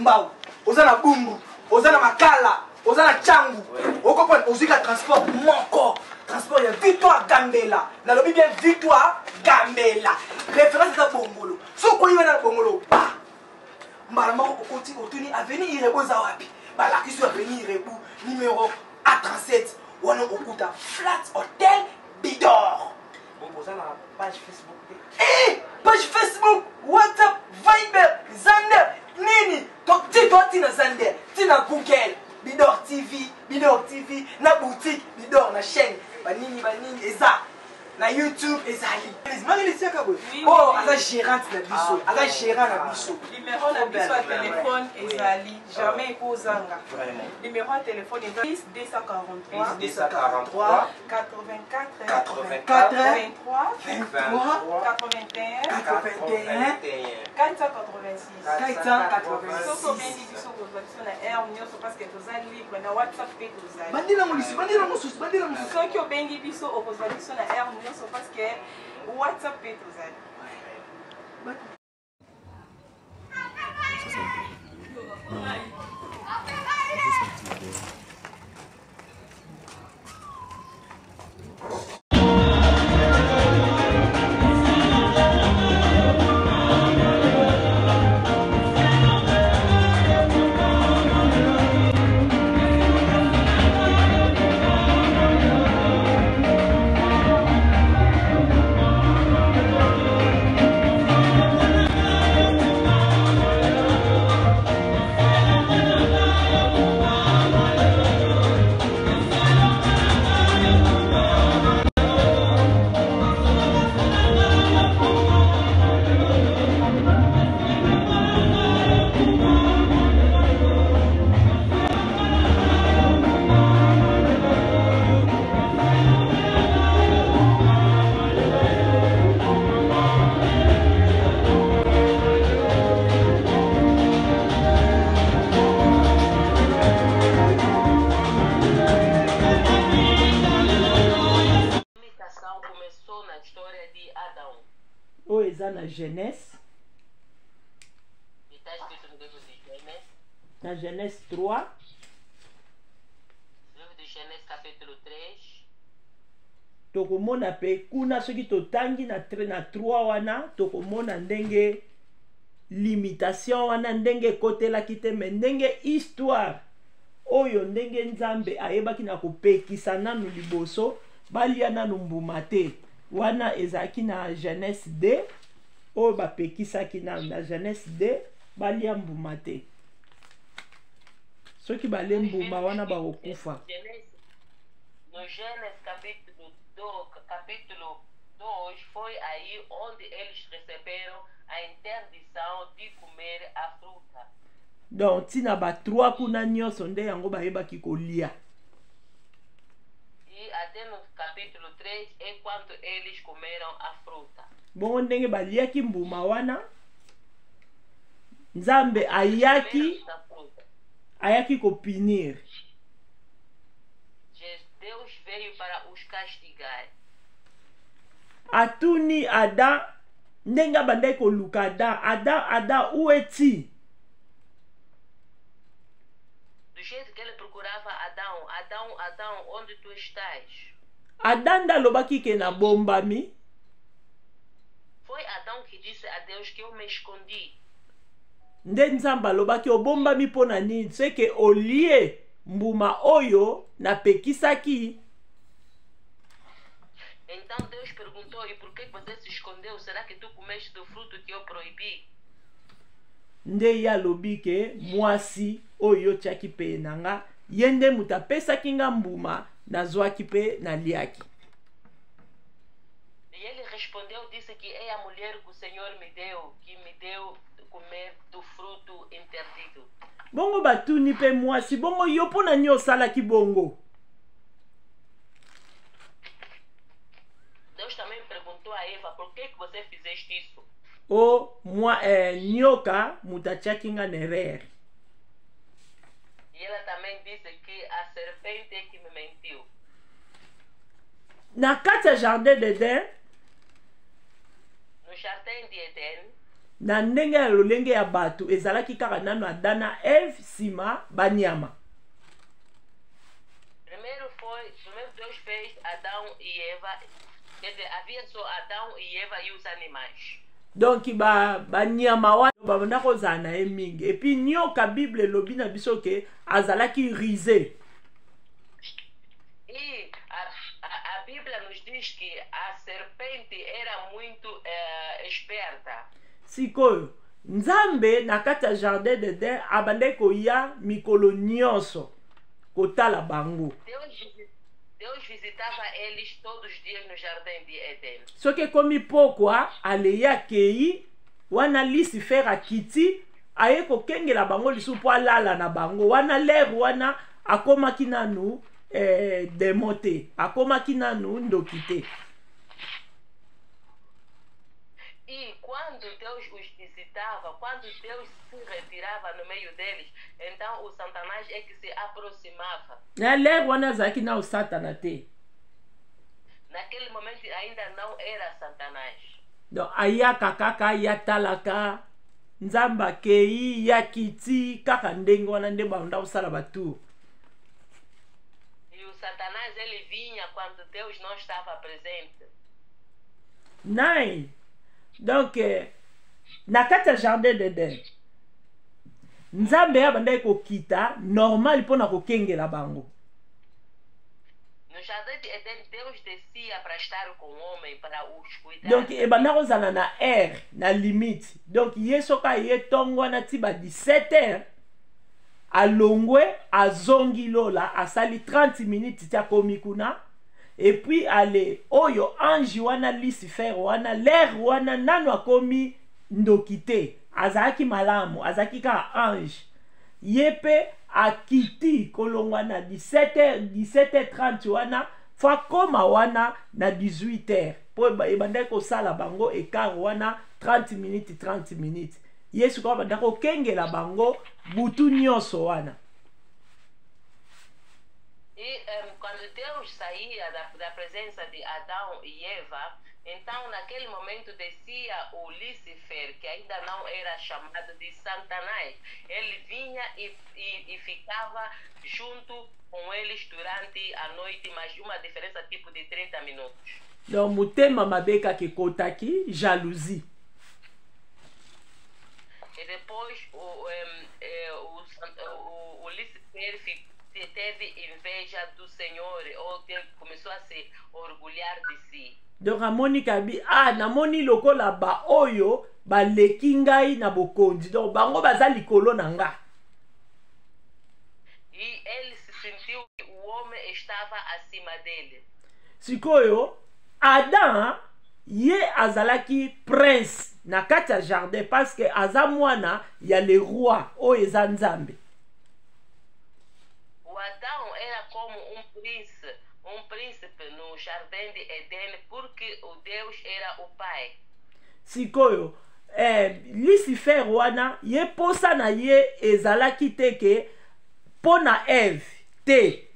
mbao, ozana bumbu, ozana makala, ozana changu. Au comprendre, ozika transport moko. Transport ya Victoire Gambela. Na lobi bien Victoire Gambela. Référence à Bongolo. So ko yina Bongolo. Ba. Mbala mako okoti otuni avenue Irebo za wapi. Ba la kisu avenue Irebo numéro A37. Wana okuta Flat Hotel Bidor. Bon ozana page Facebook. Page Facebook, WhatsApp, Viber, Zander, Nini. Donc dis-toi tina Zander, tina Google. Bidor TV, na boutique, Bidor na chaîne, banini, eza, na YouTube, ezali. Oh, aza gérante na biso, aza gérant na biso. Numéro na biso à téléphone, ezali, jamais kozanga. Numéro à téléphone, ezali 243 243 84 84 23 23 81 81 486. 486. Soko bendi biso kozalisa na air nyonso parce que tozali libre na WhatsApp pe tozali. Bandila molisi, bandila mosusu. Soki obengi biso okozali biso na air nyonso parce que WhatsApp pe tozali. Na jeunesse, na jeunesse 3, livre de Genèse capítulo 3. tokomona pe kuna soki totangi na 3 wana tokomona ndenge limitation wana ndenge kotelaki te me ndenge histoire oyo ndenge Nzambe ayebaki na kopekisa nanu liboso balia nanu mbuma te wana ezalaki na Genèse 2 oyo bapekisaki na Genèse 2 balia mbuma te soki balie mbuma wana bakokufa. No Gênesis capítulo 2 foi aí onde eles receberam a interdição de comer a fruta. Donc tina ba 3 kuna nyonso nde yango bayebaki kolia. E até no capítulo 3 é quando eles comeram a fruta. Bongo ndenge baliaki mbuma wana Nzambe ayaki kopinir. Deus veio para os castigar. Atuni Adam ndenge bandai koluka Adam ueti. Do jeito que ele procurava Adão, onde tu estás? Adam dalobaki ke na bombami. Foi Adão que disse a Deus que eu me escondi. Nde Nzambe alobaki obombami pona nini? Seke olie mbuma oyo na pekisaki. Então Deus perguntou, e por que você se escondeu? Será que tu comeste do fruto que eu proibi? Nde ya lobi ke mwasi oyo tiaki pe nanga yende muta pesaki nga mbuma nazwaki pe naliaki. E ele respondeu, disse que é a mulher que o Senhor me deu, que me deu comer do fruto interdito. Bongo batuni pe mwasi bongo yo pona nyo salaki bongo. Deus também perguntou a Eva, por que você fizeste isso? O nyoka mutachaki nga nerer. E ela também disse que a serpente é que me mentiu. Na kati ya jardin d'Eden, no jardim de Eden, na ndenge ya lolenge ya bato ezalaki kaka nano Adam na Eve sima banyama. Primeiro Deus fez Adão e Eva, quer dizer, havia só Adão e Eva e os animais. Donc banyama wana babanda kozala na ye mingi. Et puis nyoka Bible elobi na biso ke azalaki risé. E a Bíblia nos diz que a serpente era muito esperta. Sikoyo Nzambe na kati ya jardin d'Eden abande koya mikolo nyonso kotala bango. Deus visitava eles todos os dias no jardim de Éden. Soki komi pokwa aleya kei wana Lucifer akiti aye kokengela bango lisu po alala na bango wana lere wana akomaki nanu demote akomaki nanu ndokite. E quando Deus os visitava, quando Deus se retirava no meio deles, então o Satanás é que se aproximava. Na lere wana zaki na o Satana te. Naquele momento ainda não era Satanás. Donc ayaka kaka ya talaka Nzamba kei ya kiti kaka ndenge wana nde banda usala batu. E o Satanás ele vinha quando Deus não estava presente. Nai. Donc na kati ya jardin d'Eden Nzambe abanda kokita normal pona kokengela bango. No jardim de Éden Deus descia para estar com o homem, para os cuidar. Donc ebanda kozala na air na limite. Donc yesoka ye tongo na tiba 17h alongwe azongi lola asali 30 minutes tia komikuna. Et puis ale oyo ange wana Lucifer wana l'air wana nano akomi ndokite azaki malamu azaki ka ange yepe akiti kolongwa na 17h30 wana fa koma wana na 18h po ebanda ko sala bango ekar wana 30 minutes Yesu ko banda ko kengela bango butu nyonso wana. E quando Deus saía da presença de Adão e Eva, então naquele momento descia o Lucifer, que ainda não era chamado de Satanás. Ele vinha e ficava junto com eles durante a noite, mas uma diferença tipo de 30 minutos. Donc mutema mabeka ke kotaki jalousie. E depois o Lucifer teve inveja do Senhor, ou começou a se orgulhar de si. Donc amoni kabi namoni lokola ba oyo ba leki ngai na bokonzi. Donc bango baza likolo na nga. E ele se sentiu que o homem estava acima dele. Sikoyo Adam ye azalaki prince na kati ya jardin parce que aza mwana ya le roi o eza Nzambe. O Adão era como um príncipe no jardim de Éden, porque o Deus era o pai. Sikoyo Lucifer wana ye posa na ye ezalaki teke pona Eve te.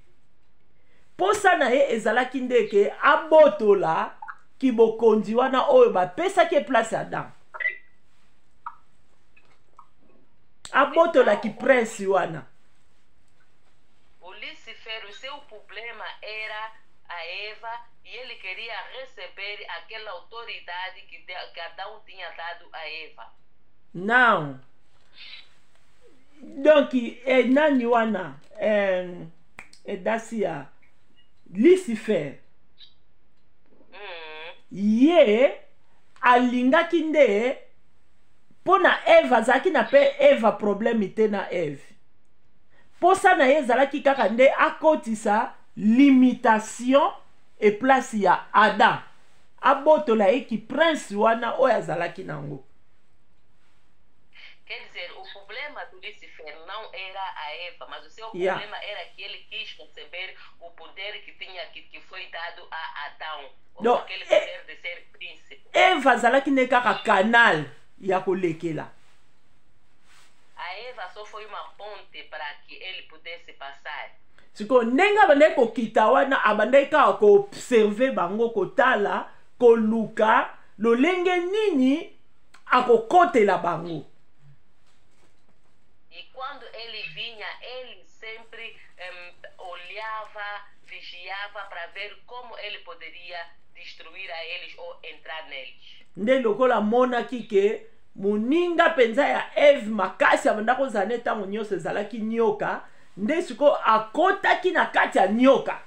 Posa na ye ezalaki ndeke abotola kibokonzi wana oyo bapesaki place Adam. Abotola ki prince wana. O Lucifer, o seu problema era a Eva e ele queria receber aquela autoridade que Adão tinha dado a Eva. Não. Donc nani wana dasia Lucifer ye alingaki nde pona Eva zaki na pe Eva problème te na Eve. Posa na ye zalaki kaka nde akotisa limitation et place ya Adam. Abotola ye ki prince wana oyo azalaki nango. Quer dizer, o problema do Lucifer não era a Eva, mas o seu problema era que ele quis receber o poder que foi dado a Adão. Donc, aquele poder de ser príncipe. Eva azalaki ne kaka canal ya kolekela. A Eva só foi uma ponte para que ele pudesse passar. Siko nenga bande kokita wana abande ka ko observer bango kotala koluka lolenge nini akokotela bango. E quando ele vinha, ele sempre olhava, vigiava para ver como ele poderia destruir a eles ou entrar neles. Nde lokola monaki ke moninga penza ya Eve makasi abanda kozala ntango nyonso ezalaki nyoka, nde siko akotaki na kati ya nyoka.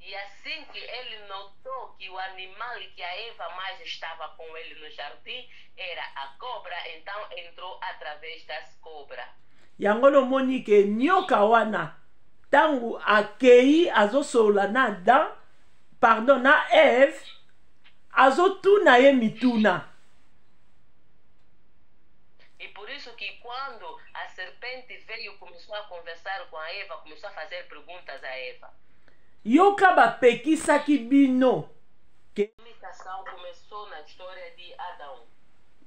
E assim que ele notou que o animal que a Eva mais estava com ele no jardim era a cobra, então entrou através das cobras. Yango lomoni ke nyoka wana tangu akei azosola na Adam, pardon, na Eve, azotuna ye mituna. E por isso que quando a serpente veio, começou a conversar com a Eva, começou a fazer perguntas a Eva. Yoka bapekisaki bino. A imitação começou na história de Adão.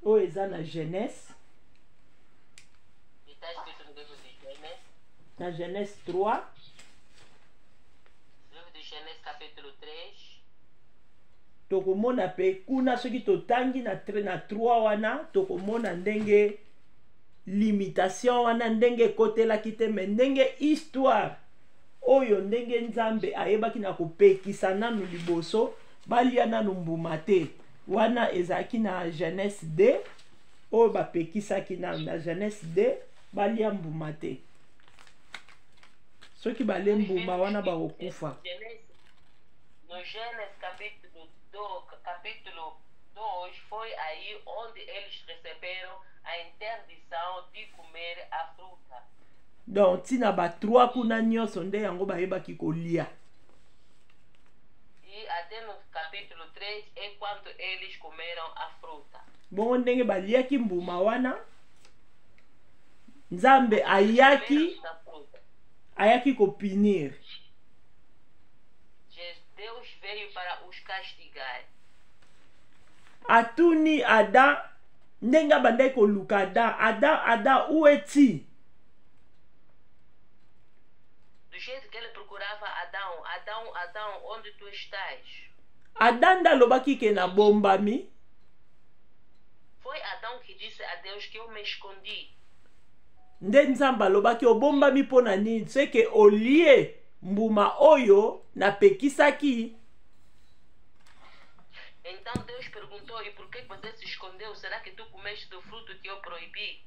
O eza na Genèse. Está escrito no livro de Gênesis. Na Genèse 3. Livro de Gênesis capítulo 3. Tokomona pe kuna soki totangi na 3 wana tokomona ndenge limitation wana ndenge kotelaki te me ndenge histoire oyo ndenge Nzambe ayebaki na kopekisa nanu liboso balia nanu mbuma te wana ezalaki na Genèse 2 oyo bapekisaki nanu na Genèse 2 balia mbuma te soki bale mbuma wana bakokufa. No Gênesis capítulo 2 foi aí onde eles receberam a interdição de comer a fruta. Donc tina ba 3 kuna nyonso nde yango bayebaki kolia. E até no capítulo 3 é quando eles comeram a fruta. Bongo ndenge baliaki mbuma wana Nzambe ayaki kopinir. Deus veio para os castigar. Atuni Adam ndenga bandai koluka Adam ueti. Do jeito que ele procurava Adão, onde tu estás? Adam da lobaki ke na bombami. Foi Adão que disse a Deus que eu me escondi. Nde Nzamba lobaki obombami pona nini? C'est que olie mbuma oyo na pekisaki. Então Deus perguntou, e por que você se escondeu? Será que tu comeste do fruto que eu proibi?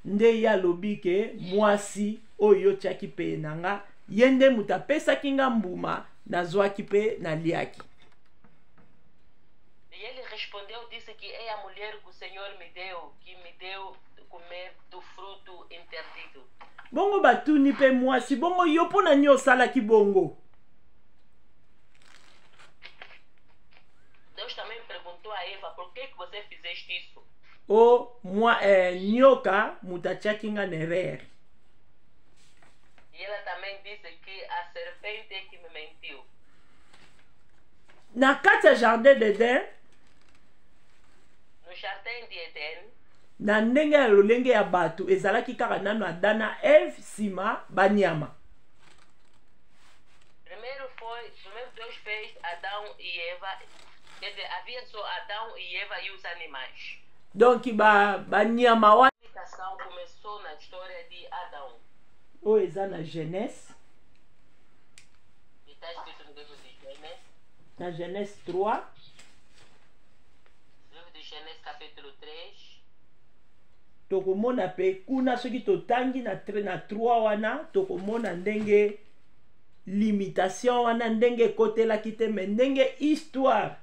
Nde ya lobi ke mwasi oyo tiaki pe nanga yende muta pesaki nga mbuma nazwaki pe na liaki. E ele respondeu, disse que é a mulher que o Senhor me deu, que me deu comer do fruto interdito. Bongo batuni pe mwasi bongo yo pona nyo salaki bongo. Deus também perguntou a Eva, por que você fizeste isso? O nyoka mutachaki nga nerere. E ela também disse que a serpente é que me mentiu. Na kati ya jardin d'Eden, no jardim de Eden, na ndenge ya lolenge ya bato ezalaki kaka nano Adam na Eve sima banyama. Primeiro Deus fez Adão e Eva, quer dizer, havia só Adão e Eva e os animais. Donc banyama wana A imitação começou na história de Adão. o eza na Genèse. Está escrito no livro de Gênesis. Na Genèse 3. Livro de Gênesis capítulo 3. Tokomona pe kuna soki totangi na 3 wana tokomona ndenge limitation wana ndenge kotelaki te me ndenge histoire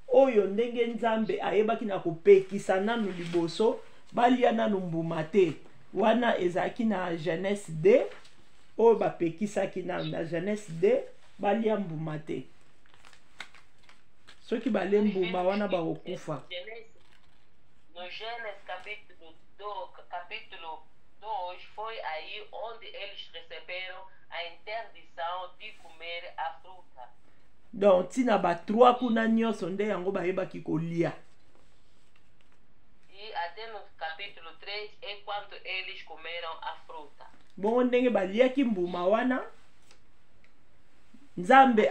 oyo ndenge Nzambe ayebaki na kopekisa nanu liboso balia nanu mbuma te wana ezalaki na Genèse 2 oyo bapekisaki nanu na Genèse 2 balia mbuma te soki bale mbuma wana bakokufa. No Gênesis capítulo 2 foi aí onde eles receberam a interdição de comer a fruta. Donc tina ba 3 kuna nyonso nde yango bayebaki kolia. E até no capítulo 3 é quando eles comeram a fruta. Bongo ndenge baliaki mbuma wana Nzambe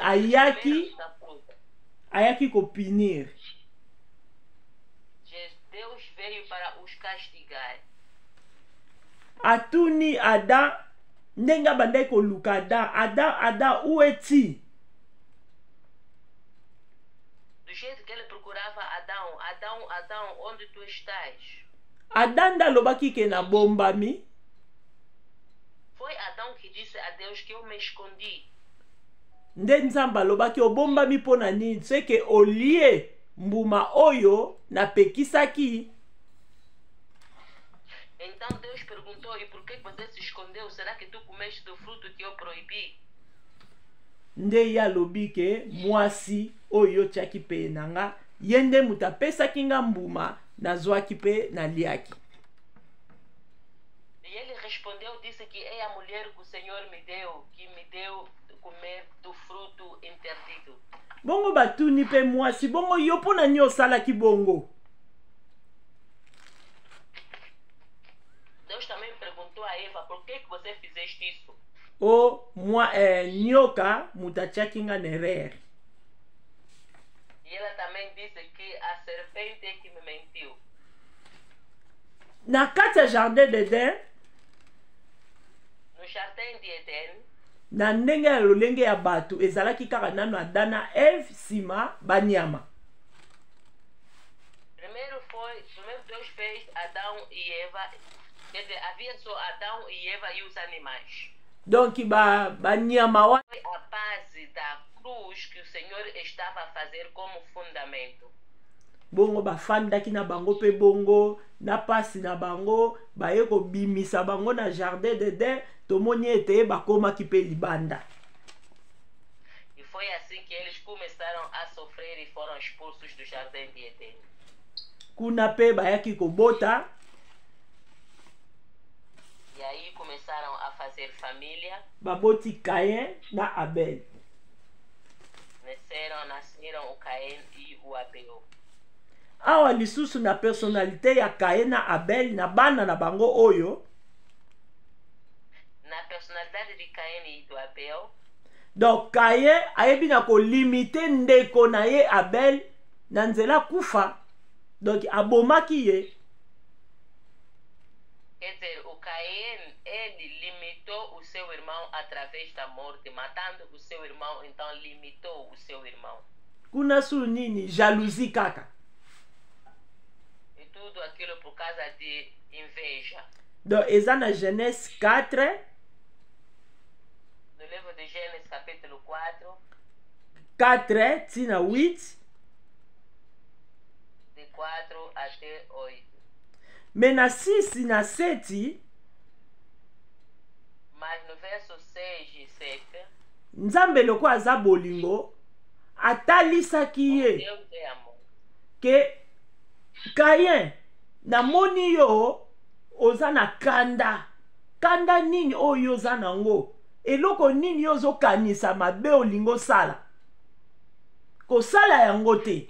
ayaki kopinir. veio para os castigar. Atuni Adam ndenga bande koluka Adam où es-tu? Do jeito que ele procurava Adão, onde tu estás? Adam dalobaki ke na bombami. Foi Adão que disse a Deus que eu me escondi. Nde Nzambe alobaki obombami mpona nini? C'est que olie mbuma oyo na pekisaki. Então Deus perguntou, e por que você se escondeu? Será que tu comeste do fruto que eu proibi? Nde ya lobi ke mwasi oyo tiaki pe nanga yende muta pesaki nga mbuma nazwaki pe naliaki. E ele respondeu, disse que é a mulher que o Senhor me deu, que me deu comer do fruto interdito. Bongo batuni pe mwasi, bongo yo pona nini osalaki bongo? Deus também perguntou a Eva, por que você fizeste isso? O nyoka mutatiaki nga nerere. E ela também disse que a serpente é que me mentiu. Na kati ya jardin d'Eden, No jardim de Éden, na ndenge ya lolenge ya bato ezalaki kaka nano Adam na Eve sima banyama. primeiro Deus fez Adão e Eva, quer dizer, havia só Adão e Eva e os animais. Donc banyama wa Foi a base da cruz que o Senhor estava a fazer como fundamento. bongo bafandaki na bango pe bongo na pasi na bango baye kobimisa bango na jardin d'Eden tomoni ete bakomaki pe libanda. E foi assim que eles começaram a sofrer e foram expulsos do jardim de Éden. Kuna pe bayaki kobota. E aí começaram a fazer família. Baboti Cain na Abel. Nasceram o Caim e o Abel. Awa lisusu na personalité ya Cain na Abel na bana na bango oyo. Na personalidade de Caim e do Abel. Donc Cain ayebi na ko limiter ndeko na ye Abel na nzela kufa. Donc abomaki ye. Quer dizer, o Caim, ele limitou o seu irmão através da morte, matando o seu irmão, então limitou o seu irmão. Kuna su nini jalousie kaka. E tudo aquilo por causa de inveja. Donc eza na Genèse 4. No livro de Gênesis, capítulo 4, 4 tina 8. de 4 até 8. Mais na 6 na 7 Mas no verso 6 e 7, Nzambe loko aza bolingo atalisaki ye Deus é amor. ke Cain namoni yo oza na kanda nini oyo oza nango eloko nini yo ozokanisa mabe olingo sala kosala yango te.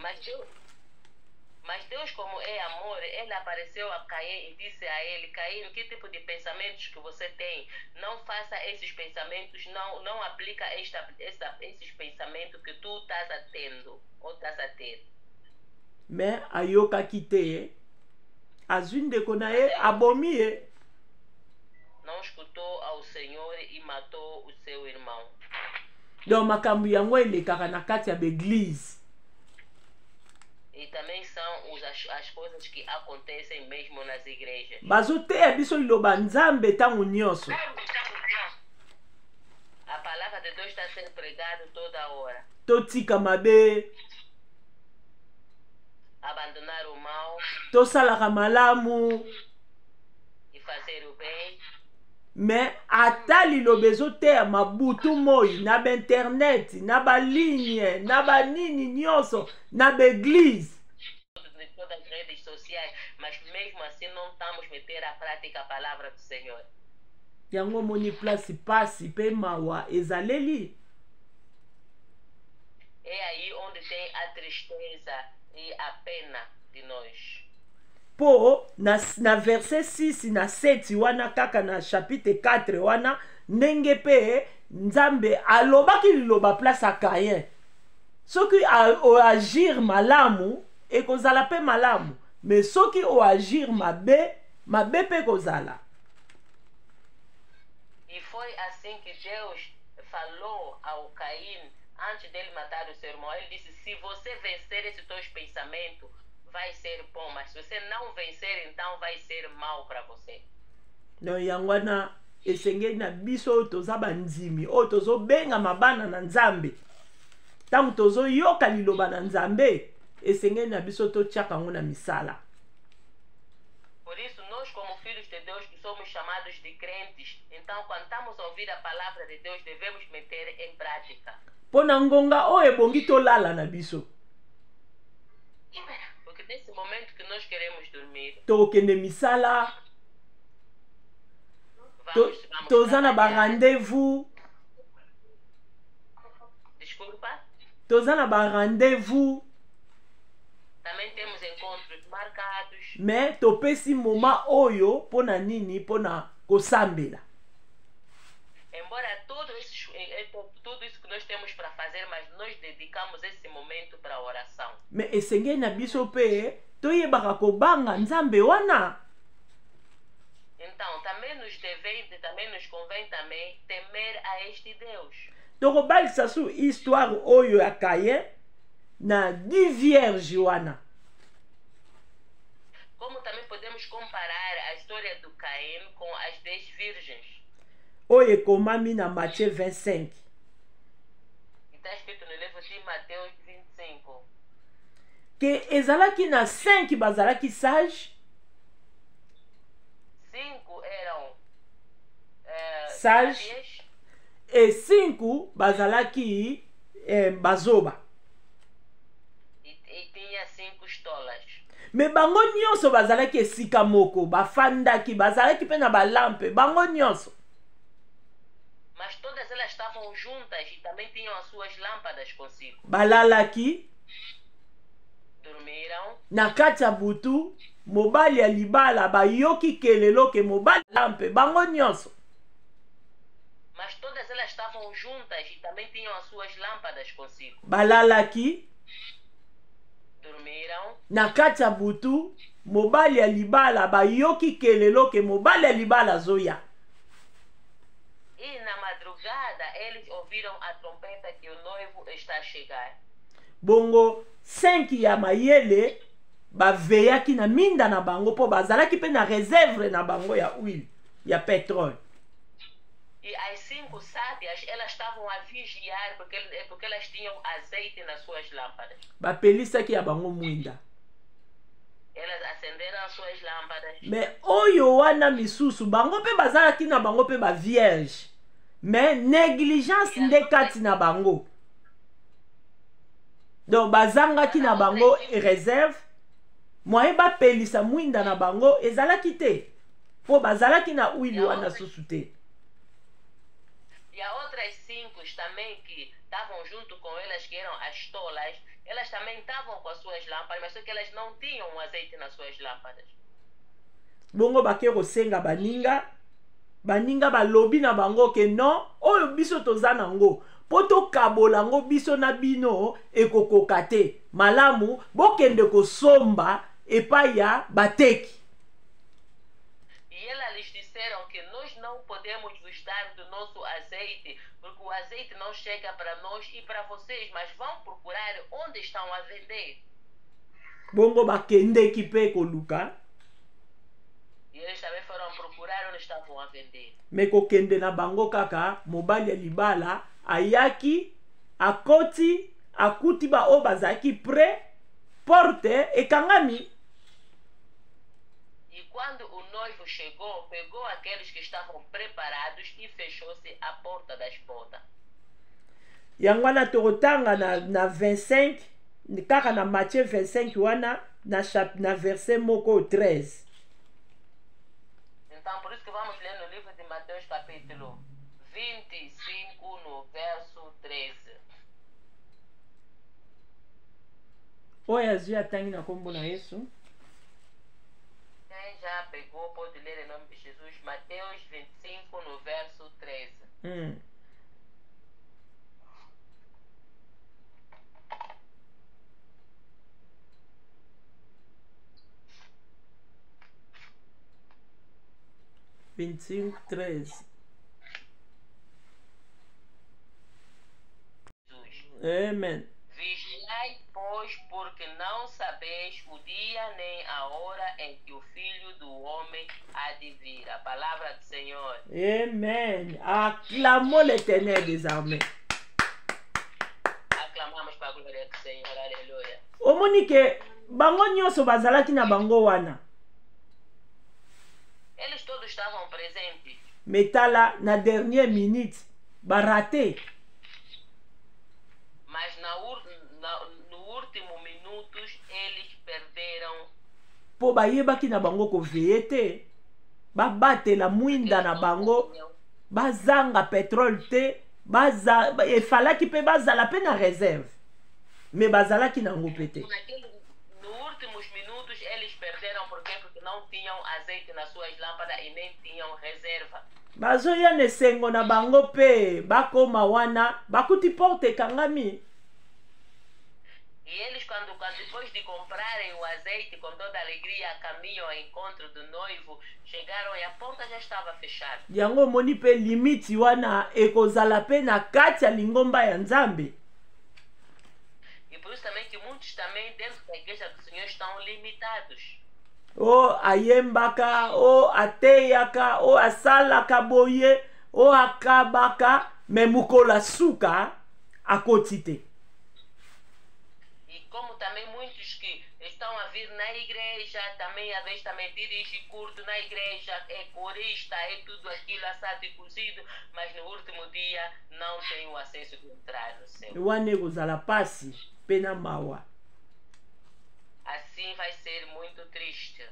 Mas Deus, como é amor, ele apareceu a Caim e disse a ele: Caim, que tipo de pensamentos que você tem? Não faça esses pensamentos, não aplica esses pensamentos que tu estás tendo ou estás a ter. Mais ayokaki te, azwi ndeko na ye abomi ye. Não escutou ao Senhor e matou o seu irmão. Donc makambo yango elekaka na kati ya beglise. E também são as coisas que acontecem mesmo nas igrejas. Bazoteya biso liloba Nzambe tango nyonso. A palavra de Deus está sendo pregada toda hora. Totika mabe, Abandonar o mal tosalaka malamu. e fazer o bem. Mais ata liloba ezoteya mabutu moi na internet, na baligne, na banini nyonso, na beglise. De todas as redes sociais, mas mesmo assim não estamos meter à prática a palavra do Senhor. Yango moni place pasi pe mawa ezaleli. É aí onde tem a tristeza e a pena de nós. Po na verset 6 na 7 wana kaka na chapitre 4 wana ndenge pe Nzambe alobaki liloba place a Cain. Soki agir malamu ekozala pe malamu. mais soki oagir mabe mabe mpe kozala. E foi assim que Deus falou ao Caim antes dele matar o seu irmão. Ele disse: se você vencer esse teus pensamentos, vai ser bom, mas se você não vencer, então vai ser mal para você. No yango wana esengeli na biso oyo toza bandimi oyo tozobenga mabana na Nzambe, ntango tozoyoka liloba na Nzambe esengeli na biso totiaka yango na misala. Por isso, nós como filhos de Deus que somos chamados de crentes, então quando estamos a ouvir a palavra de Deus, devemos meter em prática. Mpo na ngonga oyo ebongi tolala na biso, Porque nesse momento que nós queremos dormir, tokende misala, vamos toza na trabalhar. barendez-vous, Desculpa. toza na barendez-vous, Também temos encontros marcados. me topesi moma oyo mpo na nini? Mpo na kosambela. Embora tudo isso que nós temos para fazer, mas nós dedicamos esse momento para a oração. Me esengeli na biso mpe toyebaka kobanga Nzambe wana. Então, também nos convém também temer a este Deus. Tokobalisa su histoire oyo ya Caïn na 10 vierges wana. Como também podemos comparar a história do Caim com as 10 virgens. Oyo ekomami na Matthieu 25. E está escrito no livro de Mateus 25. Que ezalaki na 5 bazalaki sage. 5 eram Sages. sábias E 5 bazalaki bazoba. e tinha 5 estolas. Me bango nyonso bazalaki esika moko, bafandaki, bazalaki pe na balampe, bango nyonso. Mas todas elas estavam juntas e também tinham as suas lâmpadas consigo. Balalaki Dormiram, na kati ya butu, mobali ya libala bayoki kelelo ke mobali lampe, bango nyonso. mas todas elas estavam juntas e também tinham as suas lâmpadas consigo. Balalaki Dormiram, na kati ya butu, mobali ya libala bayoki kelelo ke mobali ya libala azoya. e na madrugada eles ouviram a trombeta que o noivo está a chegar. Bongo 5 ya mayele baveyaki na minda na bango mpo bazalaki pe na réserve na bango ya huile ya pétrole. E as 5 sábias, elas estavam a vigiar porque elas tinham azeite nas suas lâmpadas. Bapelisaki ya bango mwinda. Elas acenderam as suas lâmpadas. Me oyo wana misusu bango pe bazalaki na bango pe ba vierge. Me négligence nde kati na bango. Donc bazangaki na bango réserve. Moye bapelisa mwinda na bango ezalaki te. Po bazalaki na huile wana susu te. E há outras 5 também que estavam junto com elas, que eram as tolas. Elas também estavam com as suas lâmpadas, mas só que elas não tinham um azeite nas suas lâmpadas. Bongo bake kosenga baninga. Baninga balobi na bango ke non, oyo biso toza nango. Po tokabola ngo biso na bino ekokoka te. Malamu bokende kosomba epai ya bateki. E elas lhes disseram que nós não podemos vos dar do nosso azeite, porque o azeite não chega para nós e para vocês, mas vão procurar onde estão a vender. Bongo bakendeki pe koluka. E eles também foram procurar onde estavam a vender. Me kokende na bango kaka, mobali ya libala, ayaki, akoti, akuti ba o bazaki pre, porte, ekangami. E quando o noivo chegou, pegou aqueles que estavam preparados e fechou-se a porta das bodas. Yango wana tokotanga na 25, kaka na Matthieu 25 wana, na verset moko 13. Então, por isso que vamos ler no livro de Mateus capítulo 25, no verso 13. Oyo azwi atangi na kombo na Yesu. Quem já pegou pode ler em nome de Jesus. Mateus 25, no verso 13. 25, 13. Amen. Vigiai, pois, porque não sabeis o dia nem a hora em que o Filho do Homem há de vir. A palavra do Senhor. Amen. Acclamons l'Éternel des armées. Aclamamos para a glória do Senhor. Aleluia. Omoni ke bango nyonso bazalaki na bango wana. Eles todos estavam presentes. Metala na dernière minute barate. Mas no último minutos eles perderam. Po bayebaki na bango koveye te. Babatela mwinda na bango. Bazanga pétrole te. Efalaki pe bazala pe na réserve. Me bazalaki na ngo pete. Nos últimos minutos eles perderam porque não tinham azeite nas suas lâmpadas e nem tinham reserva. Bazoya nesengo na bango pe bakoma wana bakuti porte ekangami. E eles quando depois de comprarem o azeite com toda alegria caminham ao encontro do noivo, chegaram e a porta já estava fechada. Yango moni pe limiti wana ekozala pe na kati ya lingomba ya Nzambe. E por isso também que muitos também dentro da igreja do Senhor estão limitados. O ayembaka, o ateyaka, o asalaka boye, o akabaka, memukola suka akotite. E como também muitos que estão a vir na igreja, também às vezes também dirige culto na igreja, é corista, é tudo aquilo assado e cozido, mas no último dia não tem o acesso de entrar no céu. Wane gozala pasi, pena mawa. Assim vai ser muito triste.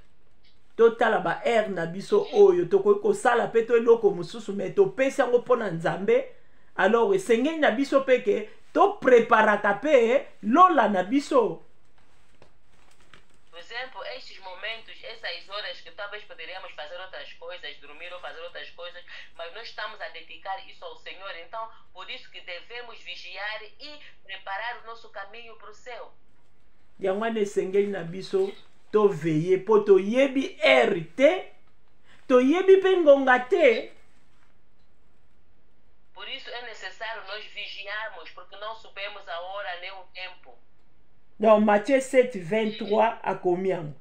Totala ba na biso oyo tokoki kosala pe to eloko mosusu me topesi yango mpona Nzambe. Alors esengeli na biso peke topreparaka pe lola na biso. Por exemplo, estes momentos, essas horas que talvez poderíamos fazer outras coisas, dormir ou fazer outras coisas, mas nós estamos a dedicar isso ao Senhor. Então, por isso que devemos vigiar e preparar o nosso caminho para o céu. Yango wana esengeli na biso toveye po toyebi te, toyebi pe ngonga te. Por isso é necessário nós vigiarmos, porque não sabemos a hora nem o tempo. Dans Matthieu 7, 23 a combien?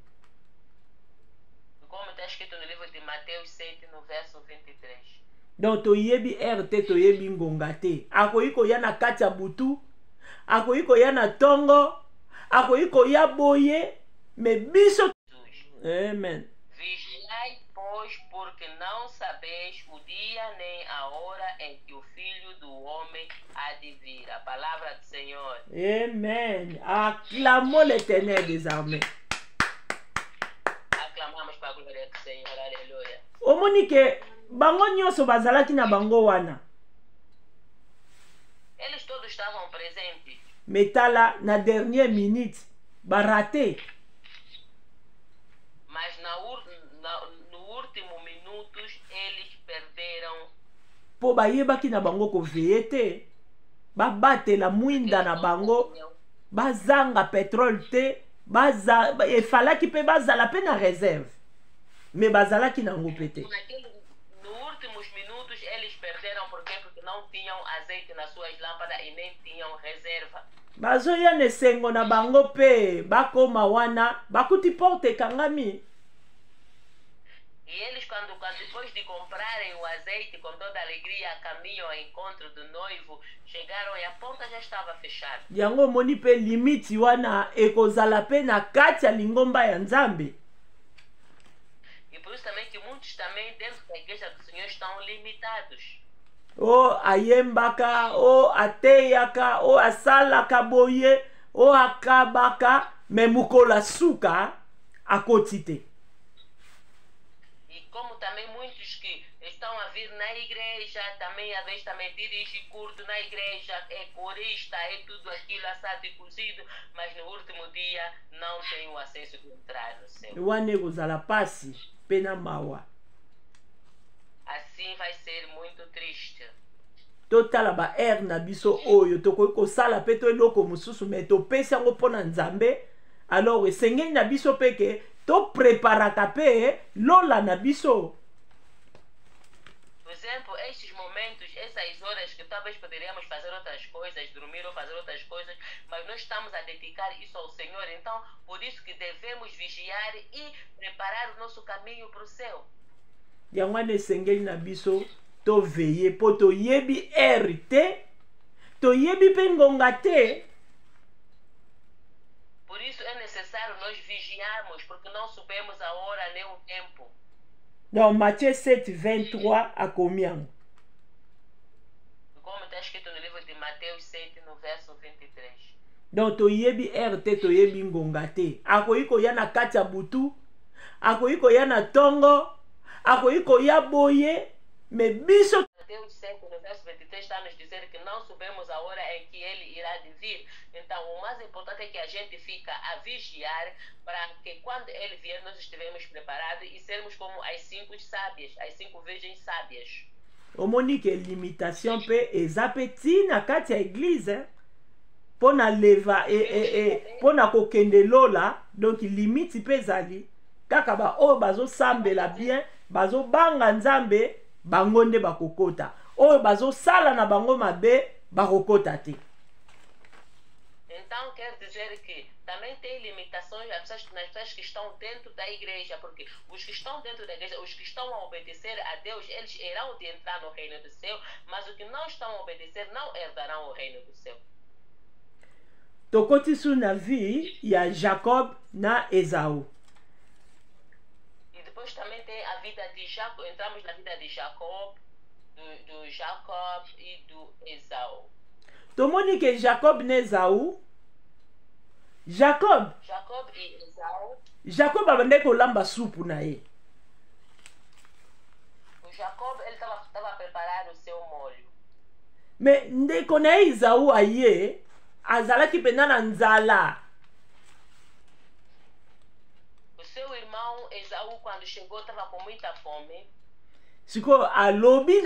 Como está escrito no livro de Mateus 7, no verso 23. Donc toyebi te, toyebi ngonga te. Akoki koya na kati ya butu, akoki koya na tongo, akoki koya boye, me biso. Amen. Vigiai, pois, porque não sabeis o dia nem a hora em que o Filho do Homem há de vir. A palavra do Senhor. Amen. Acclamons l'Éternel des armées. Aclamamos para a glória do Senhor. Aleluia. Omoni ke bango nyonso bazalaki na bango wana. Eles todos estavam presentes. Metala na dernière minute barate. Mas no último minutos eles perderam. Po bayebaki na bango koveye te. Babatela mwinda na bango. Bazanga pétrole te. Efalaki pe bazala pe na réserve. Me bazalaki na ngo pete. Nos últimos minutos eles perderam porque não tinham azeite nas suas lâmpadas e nem tinham reserva. Bazoya nesengo na bango pe bakoma wana bakuti porte ekangami. E eles quando depois de comprarem o azeite com toda alegria caminham ao encontro do noivo, chegaram e a porta já estava fechada. Yango moni pe limiti wana ekozala pe na kati ya lingomba ya Nzambe. E por isso também que muitos também dentro da igreja do Senhor estão limitados. O ayembaka, o ateyaka, o asalaka boye, o akabaka, memukola suka akotite. E como também muitos que estão a vir na igreja, também às vezes também dirige culto na igreja, é corista, é tudo aquilo assado e cozido, mas no último dia não tem o acesso de entrar no céu. Wane gozala pasi, pena mawa. Assim vai ser muito triste. Totala ba na biso oyo tokoki kosala pe to eloko mosusu me topesi yango mpona Nzambe. Alors esengeli na biso peke topreparaka pe lola na biso. Por exemplo, estes momentos, essas horas que talvez poderíamos fazer outras coisas, dormir ou fazer outras coisas, mas nós estamos a dedicar isso ao Senhor. Então, por isso que devemos vigiar e preparar o nosso caminho para o céu. Yango wana esengeli na biso to veiller po toyebi ere te, toyebi mpe ngonga te. Por isso é necessário nós vigiarmos, porque não sabemos a hora nem o tempo. Dans Matthieu 7, 23 a combien? Como está escrito no livro de Mateus 7, no verso 23. Donc toyebi ere te, toyebi ngonga te. Akoki koya na kati ya butu, akoki koya na tongo, akoki koya boye, me biso Mateus 7, no verso 23, está nos dizer que não sabemos a hora em que ele irá de vir. Então, o mais importante é que a gente fica a vigiar para que quando ele vier nós estivemos preparados e sermos como as 5 sábias, as 5 virgens sábias. omoni ke limitation pe eza pe tina kati ya église mpo na leva mpo na kokende lola. Donc limite pe ezali kaka baoyo bazosambela bien, bazobanga nzambe, bango nde bakokota. Oyo bazosala na bango mabe bakokota te. Então, quer dizer que também tem limitações nas pessoas que estão dentro da igreja, porque os que estão dentro da igreja, os que estão a obedecer a Deus, eles irão de entrar no reino do céu, mas os que não estão a obedecer não herdarão o reino do céu. Tokoti su na vi ya Jacob na Esaú. E depois também tem a vida de Jacob, entramos na vida de Jacob, do Jacob e do Esaú. Tomoni ke Jacob na Esaú, Jacob e Esaú. Jacob abande kolamba supu na ye. O Jacob, ele estava a preparar o seu molho. Me ndeko na ye Esaú aye, azalaki pena na nzala. O seu irmão Esaú, quando chegou, estava com muita fome. Siko alobi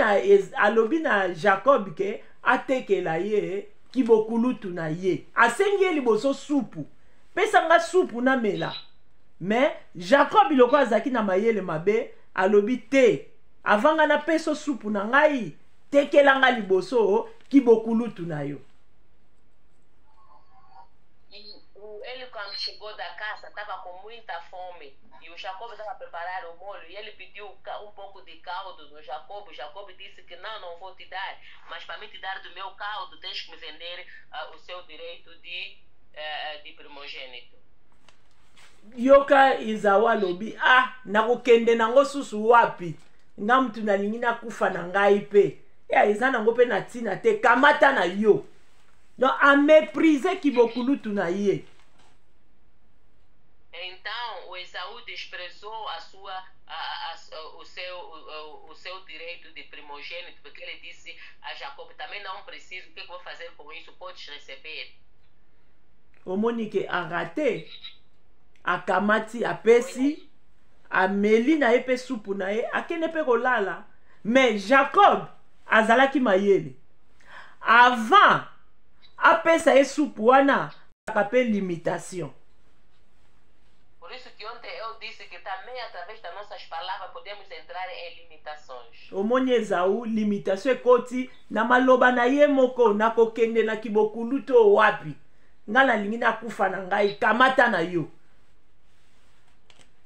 na Jacob ke atekela ye kibokulutu na ye. Asengi ye liboso supu. Pesanga supu na mela. Mais Jacob iloko azaki na mayele mabe alobi te. Avanga na peso supu na ngai tekela nga liboso kibokulutu na yo. Ele, quando chegou da casa, estava com muita fome. E o Jacob estava a preparar o molho. E ele pediu um pouco de caldo no Jacob. O Jacob disse que não vou te dar. Mas para me te dar do meu caldo, tens que me vender o seu direito de primogênito. Yoka Esaú alobi, nakokende nango susu wapi. Nga mtu nalingi nakufa na ngai pe. Eza nango pe na tina te, kamata na yo. Donc a mépriser kibokulutu na ye. Então, o Esaú desprezou o seu direito de primogênito, porque ele disse a Jacob, também não preciso, o que eu vou fazer com isso? Podes receber. Omoni ke arate, akamati apesi, ameli na ye pe supu na ye, akene pe kolala. Mais Jacob azalaki mayele. Avant apesa ye supu wana, akape limitation. Por isso que ontem eu disse que também através das nossas palavras podemos entrar em limitações. Omoni Esaú, limitation ekoti na maloba na ye moko, na kokende na kibokulutu wapi. Nga nalingi nakufa na ngai, kamata na yo.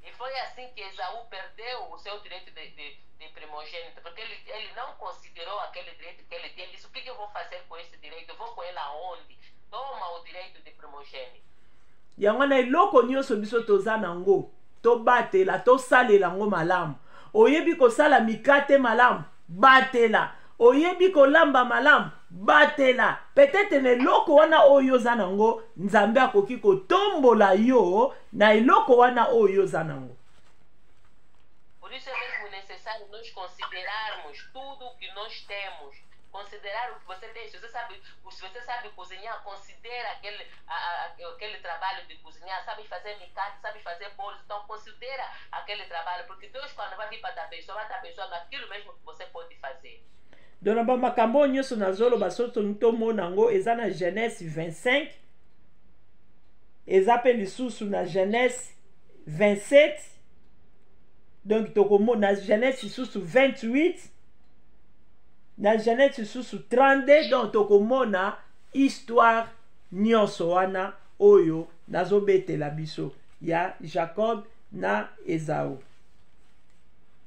E foi assim que Esaú perdeu o seu direito de primogênito, porque ele não considerou aquele direito que ele tinha. Ele disse, o que eu vou fazer com esse direito? Eu vou com ele aonde? Toma o direito de primogênito. Yango na eloko nyonso biso toza nango, tobatela, tosalela ngo malamu. Oyebi kosala mikate malamu, batela. Oyebi kolamba malamu, batela. Peut-être na eloko wana oyo za nango, Nzambe akoki kotombola yo na eloko wana oyo za nango. Por isso é mesmo necessário nós considerarmos tudo o que nós temos. Considerar o que você tem. Se você sabe cozinhar, considera aquele trabalho de cozinhar. Sabe fazer micate, sabe fazer bolos. Então considera aquele trabalho. Porque Deus, quando vai vir para a pessoa, vai estar abençoando aquilo mesmo que você pode fazer. Dona ba makambo nyonso na zolo basoto ntomona ngo eza na Genèse 25. Eza pe lisusu na Genèse 27. Donc tokomo na Genèse lisusu 28. na Genèse lisusu 32 donc tokomona histoire nyonso wana oyo nazobetela biso ya Jacob na Esau.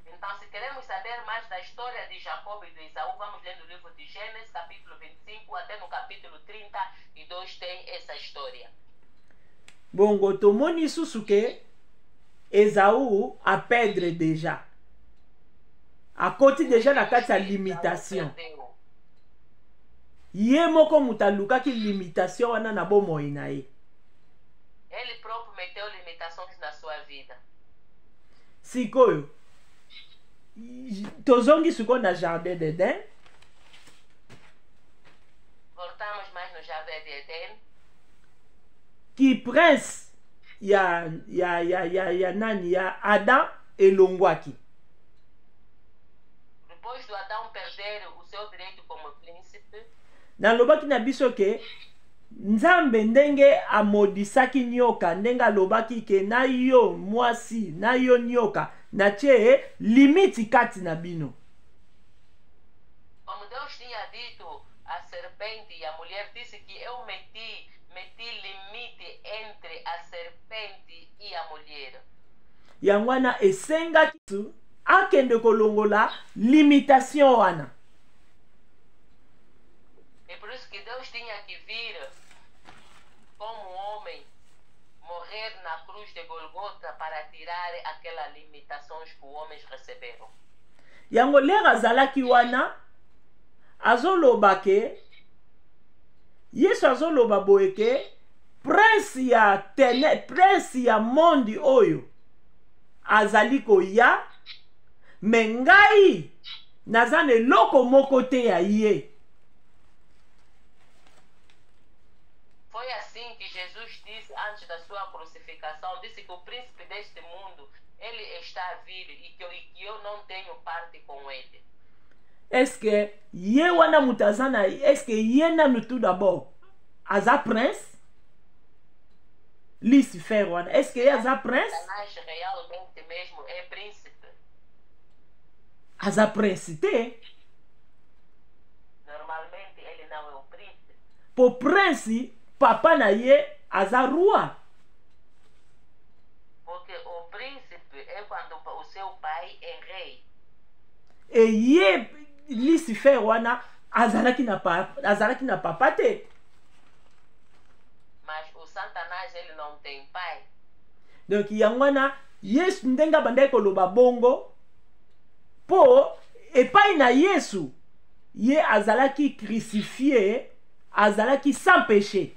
Então, se queremos saber mais da história de Jacob e de Esaú, vamos ler no livro de Gênesis, capítulo 25, até no capítulo 32 tem essa história. Bongo tomoni lisusu ke Esau a perdre déjà. A côté déjà na kati ya limitation. Ye moko mutaluka ki limitation wana na bomoi na ye. Ele próprio meteu limitações na sua vida. Sikoyo tozongi siko na jardin d'Eden. Voltamos mais no Jardim de Éden. Ki prince ya nani ya Adam elongwaki. Depois do Adão perder o seu direito como príncipe, nalobaki na biso ke Nzambe ndenge amodisaki nyoka ndenge alobaki ke na yo mwasi na yo nyoka na tie limiti kati na bino. como Deus tinha dito à serpente e a mulher, disse que eu meti limite entre a serpente e a mulher. Yango wana esengaki akende kolongola limitation wana. É por isso que Deus tinha que vir como homem, morrer na cruz de Golgota para tirar aquelas limitações que os homens receberam. Yango lera azalaki wana azoloba ke Yesu azoloba boye ke prince ya monde oyo azali koya me ngai naza na eloko moko te ya ye. Foi assim que Jesus disse antes da sua crucificação, disse que o príncipe deste mundo, ele está a vir e que eu não tenho parte com ele. Est-ce que ye wana mutazana, est-ce que ye nanu tout d'abord aza prince? Lucifer wana, est-ce que ye aza prince? Satanás realmente mesmo é príncipe. Aza prince te? Normalmente ele não é o príncipe. Po prince papa na ye aza roi. Porque o príncipe é quando o seu pai é rei. E ye Lucifer wana azalaki na papa te. Mas o Satanás, ele não tem pai. Donc yango wana Yesu ndenga bandai koloba bongo po epai na Yesu ye azalaki crucifié, azalaki sans péché.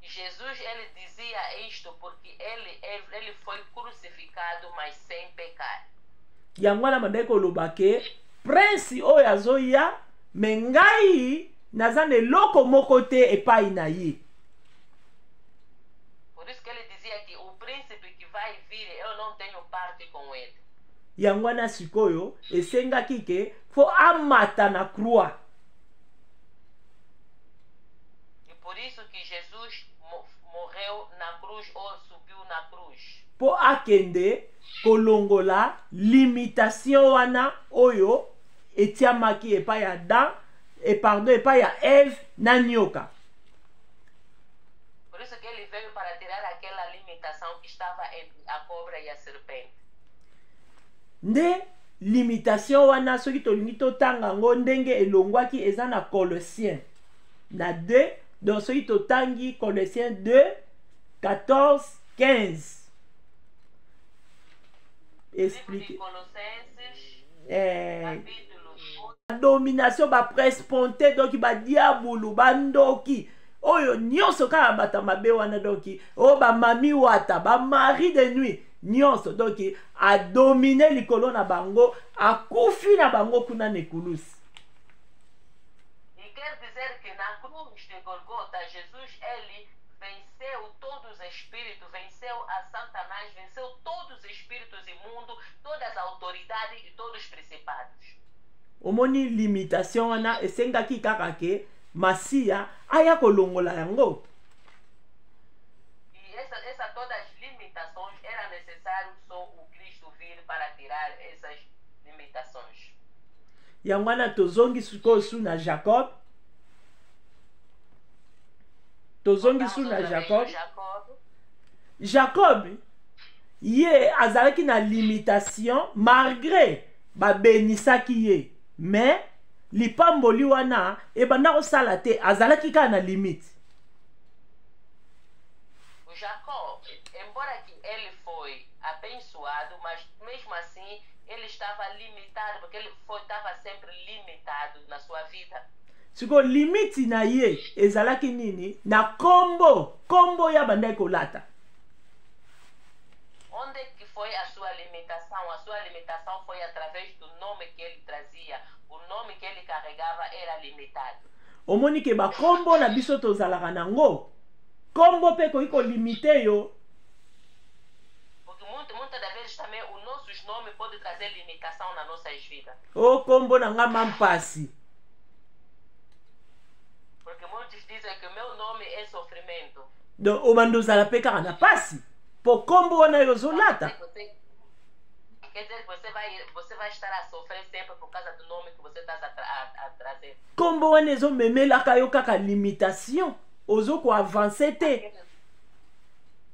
Jesus, ele dizia isto porque ele foi crucificado, mas sem pecar. Yango wana bandai koloba ke prince oyo azoya me ngai naza na eloko moko te epai na ye. Por isso que ele dizia que o príncipe que vai vir, eu não tenho parte com ele. Yango wana sikoyo esengaki ke fo amata na croix. E por isso que Jesus morreu na cruz ou subiu na cruz. Po akende kolongola limitation wana oyo etiamaki epai ya Adam epai ya Eve na nyoka. Por isso que ele veio para tirar aquela limitação que estava entre a cobra e a serpente. Nde limitation wana soki tolingi totanga ngo ndenge elongwaki eza na Colossiens na 2, donc soki totangi Colossiens 2 14 15 explique domination ba presponte donc ba diabulu bandoki oyo nyonso kaka bata mabe wana donc o ba mami wata ba mari de nuit nyonso donc a dominer likolo na bango akufi na bango kuna nekulusi. E quer dizer que na cruz de Golgota Jesus ele venceu todos os espíritos, venceu a Satanás, venceu todos os espíritos imundos, todas as autoridades e todos os principados. Omoni limitation wana esengaki kaka ke Masia aya kolongola yango. E essa todas as limitações era necessário só o Cristo vir para tirar essas limitações. limitações. Yangwana tozongi sukosu na Jacob. Tozongi su na Jacob. Jacob, ye azalaki na limitation malgré ba benisaki ye. Mais lipamboli wana ebanda kosala te azalaki kaka na limite. O Jacob, embora que ele foi abençoado, mas mesmo assim ele estava limitado, porque ele estava sempre limitado na sua vida. Siko limite na ye ezalaki nini? Na kombo ya banda kolata. Onde que foi a sua limitação? A sua limitação foi através do nome que ele trazia. O nome que ele carregava era limitado. Omoni ke ba kombo na biso tozalaka nango. Kombo pe ko limite yo. Porque muitas das vezes também os nossos nomes podem trazer limitação nas nossas vidas. O kombo na nga mampasi. Porque muitos dizem que o meu nome é sofrimento. Donc o mandozala pe kaka na pasi. Po kombo wana yo zolata. Quer dizer que você vai estar a sofrer sempre por causa do nome que você está a trazer. Kombo wana ezo memelaka yo kaka limitation. Ozo ko avancer te.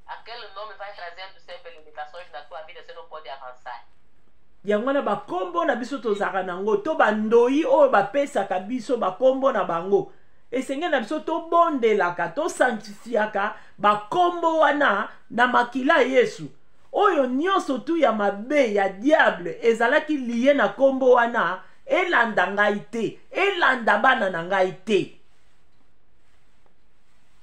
Aquele nome vai trazendo sempre limitações na tua vida, você não pode avançar. Yangwana ba kombo na biso tozaka nango to bandoi o ba pesaka biso ba kombo na bango. Esenge na biso to bondelaka to sanctifiaka ba kombo wana na makila Yesu. Oyo nyonso tu ya mabe ya diable ezalaki liye na kombo wana elanda ngai te, elanda bana na ngai te.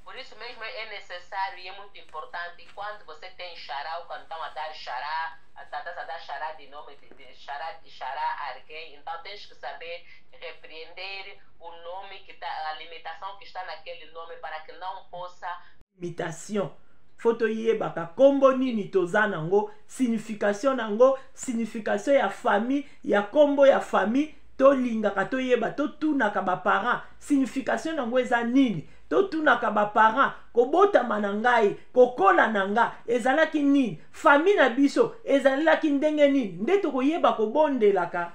Por isso mesmo é necessário e é muito importante quando você tem xará ou quando estão a dar xará, estás a dar xará de nome de xará a alguém, então tens que saber repreender o nome que está, a limitação que está naquele nome para que não possa limitation. Foto yebaka kombo nini toza nango, signification nango, signification ya famille, ya kombo ya famille, to lingaka to yeba to tunaka ba parents, signification nango eza nini? To tunaka ba parents, ko botama na ngai, ko kola na nga, ezalaki nini? Famille na biso ezalaki ndenge nini? Nde to koyeba ko bondelaka.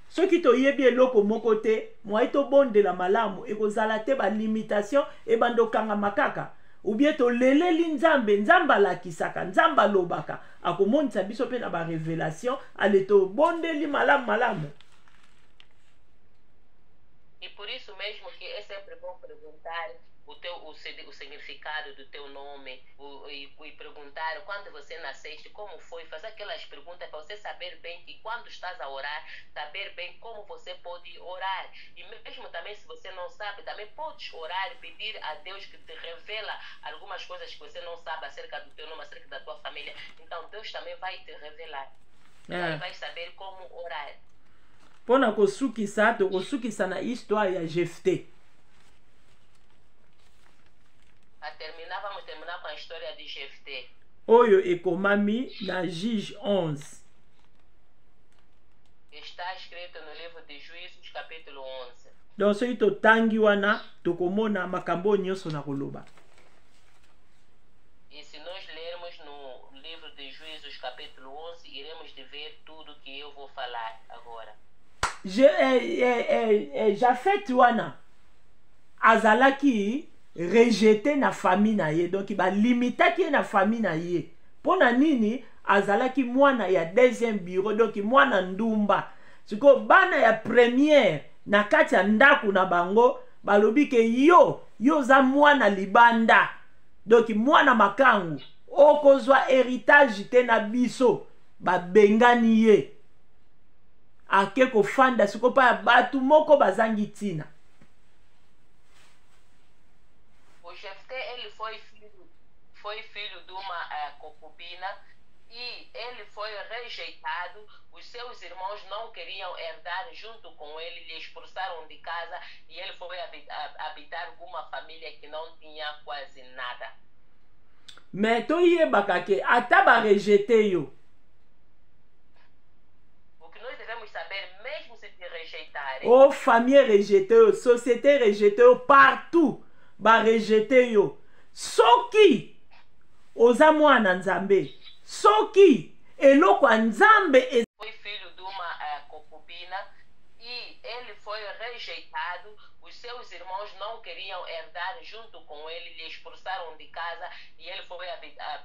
Soki to yebi eloko moko te, moi to bondela malamu ekozala te ba limitation e bandokanga makaka. Ou bien to leleli nzambe, nzamba lakisaka, nzamba lobaka. Akomonisa biso pe na ba révélation, ale to bondeli malamu. E por isso mesmo que é sempre bom perguntar o significado do teu nome e perguntar quando você nasceste, como foi, fazer aquelas perguntas para você saber bem que quando estás a orar, saber bem como você pode orar. E mesmo também se você não sabe, também podes orar e pedir a Deus que te revela algumas coisas que você não sabe acerca do teu nome, acerca da tua família. Então Deus também vai te revelar. Então vai saber como orar. Pona kosukisa to kosukisa na histoire ya Jephté. Vamos terminar com a história de Jephté. Oyo ekomami na Juge 11. Está escrito no livro de Juízes, capítulo 11. Donc soki totangi wana tokomona makambo nyonso na koloba. E se nós lermos no livro de Juízes, capítulo 11, iremos de ver tudo que eu vou falar agora. Japhet wana azalaki rejeté na famille na ye, donc ba limitaki na famille na ye. Pona nini azalaki mwana ya deuxième bureau, donc mwana ndumba. Siko bana ya première na kati ya ndaku na bango balobi ke yo za mwana libanda, donc mwana makangu okozwa héritage te na biso, babengani ye ake kofanda siko pa ya batu moko bazangi tina. O Jephté, ele foi filho de uma concubina e ele foi rejeitado. Os seus irmãos não queriam herdar junto com ele, lhe expulsaram de casa e ele foi habitar com uma família que não tinha quase nada. Mais to yebaka ke ata ba rejeté yo. O que nós devemos saber, mesmo se te rejeitarem. Oh, famille rejeté yo, société rejeté yo, partout ba rejeté yo. Soki oza mwana nzambe, soki eloko nzambe foi filho de uma concubina foi rejeitado, os seus irmãos não queriam herdar junto com ele, lhe expulsaram de casa e ele foi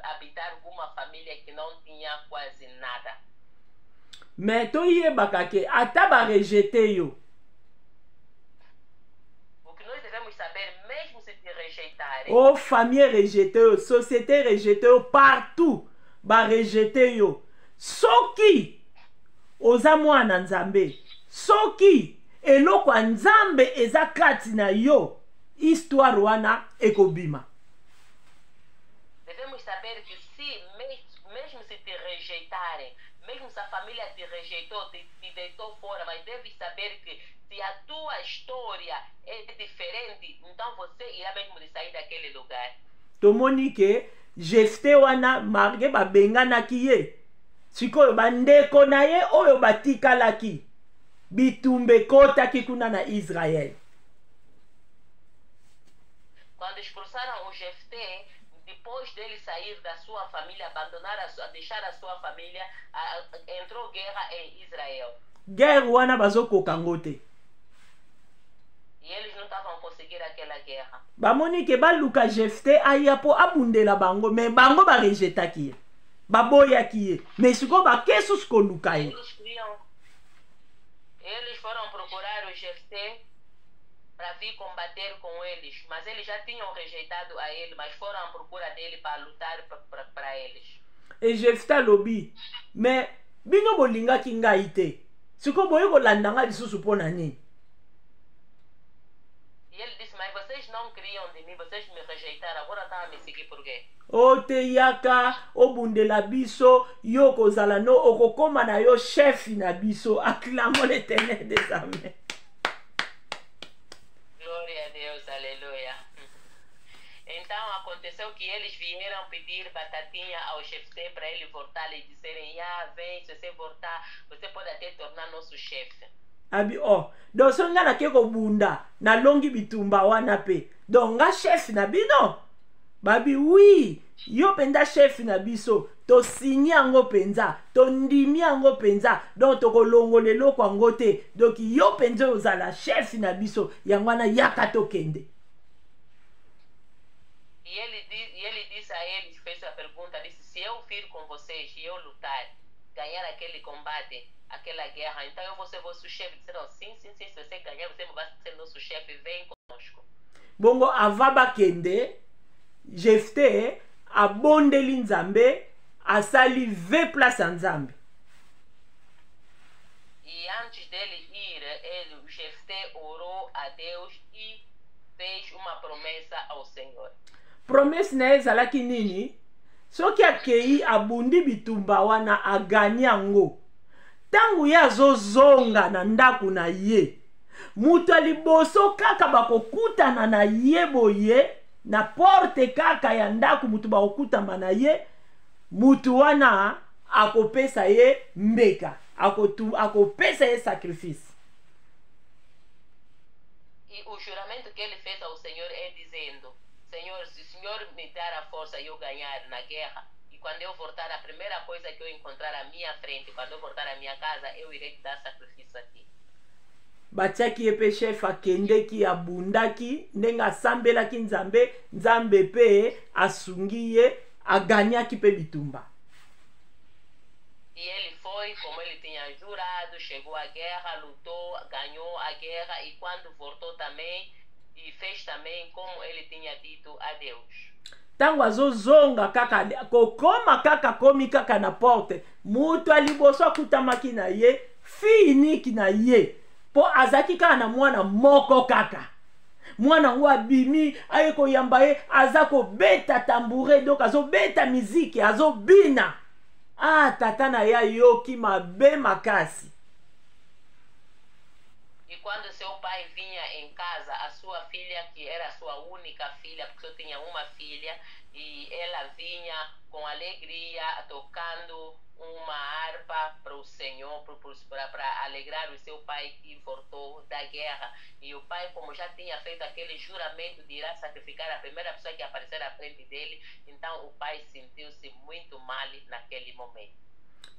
habitar com uma família que não tinha quase nada. Mais toyebaka ke ata ba rejeté yo. O que nós devemos saber, mesmo se te rejeitarem, Oh, famille rejeté yo, société rejeté yo, partout ba rejeté yo. Soki oza mwana nzambe, soki eloko ya nzambe eza kati na yo, histoire wana ekobima. devemos saber que se mesmo se te rejeitarem, mesmo se a família te rejeitou, te deitou fora, mas deve saber que se a tua história é diferente, então você irá mesmo de sair daquele lugar. Tomoni ke Jefté wana marge babenganaki ye. Sikoyo bandeko na ye oyo batikalaki. Bitumbe kotaki kuna na Israel. Quando expulsaram o Jefté, depois dele sair da sua família, deixar a sua família, entrou guerra em Israel. Guerre wana bazokoka ngo te. E eles não estavam conseguindo aquela guerra. Bamoni ke baluka Jefté aya po abundela bango, me bango ba rejetaki ye. Baboyaki ye. Me siko ba kesus koluka ye. Eles foram procurar o Jefté para vir combater com eles, mas eles já tinham rejeitado a ele, mas foram à procura dele para lutar para eles. E Jefté lobi, me bino bolingaki ngai te. Siko boye kolandanga lisusu pona nini? E ele disse, mas vocês não queriam de mim, vocês me rejeitaram, agora estão a me seguir por quê? O te yaka, obundela biso, yo kozala no, okokoma na yo chef na biso, acclamons l'Éternel des armées. Glória a Deus, aleluia. Então aconteceu que eles vieram pedir batatinha ao Jefté para ele voltar e disserem, vem, se você voltar, você pode até tornar nosso chefe. Abi donc songa na keko bunda na longi bitumba wana pe. Donc nga chef na bino. Babi oui, yo penda chef na biso, to signi yango penza, to ndimi yango penza, donc to kolongole loko yango te. Donc yo penza ozala chef na biso, yango wana yaka to kende. E ele disse a eles, fez a pergunta, disse, se eu vir com vocês e eu lutar, ganhar aquele combate, aquela guerra, então eu vou ser vosso chefe. Disseram, sim, se você ganhar, você vai ser nosso chefe, vem conosco. Bongo avaba kende, Jefté abondeli nzambe, asali ve place nzambe. E antes dele ir, o Jefté orou a Deus e fez uma promessa ao Senhor. Promesse na ezalaki nini? Soki akei abundi bitumba wana agani yango. Tangu ya zozonga na ndaku na ye. Mutu aliboso kaka bakokutana na ye boye. Na porte kaka ya ndaku mutu bakokutana na ye. Mutu wana akopesa ye mbeka. Akopesa ye sacrifice. E o juramento que ele fez ao Senhor é dizendo, Senhor, se o Senhor me dar a força e eu ganhar na guerra, e quando eu voltar, a primeira coisa que eu encontrar à minha frente, quando eu voltar à minha casa, eu irei te dar sacrifício a ti. Batiaki ye pe chef akendeki abundaki, ndenga asambelaki nzambe, nzambe pe asungi ye, aganyaki pe bitumba. E ele foi, como ele tinha jurado, chegou à guerra, lutou, ganhou a guerra, e quando voltou também, e fez também como ele tinha dito a Deus. Tango azozonga kaka, kokoma kaka komi kaka na porte, mutu aliboso akutamaki na ye, finiki na ye, po azaki kaka na mwana moko kaka. Mwana ngo abimi, aye koyamba ye, azako beta tamboure, donc azo beta miziki, azo bina. Tata na ya yoki mabe makasi. E quando seu pai vinha em casa, a sua filha, que era a sua única filha, porque só tinha uma filha, e ela vinha com alegria, tocando uma harpa para o Senhor, para alegrar o seu pai que voltou da guerra. E o pai, como já tinha feito aquele juramento de ir sacrificar a primeira pessoa que aparecer à frente dele, então o pai sentiu-se muito mal naquele momento.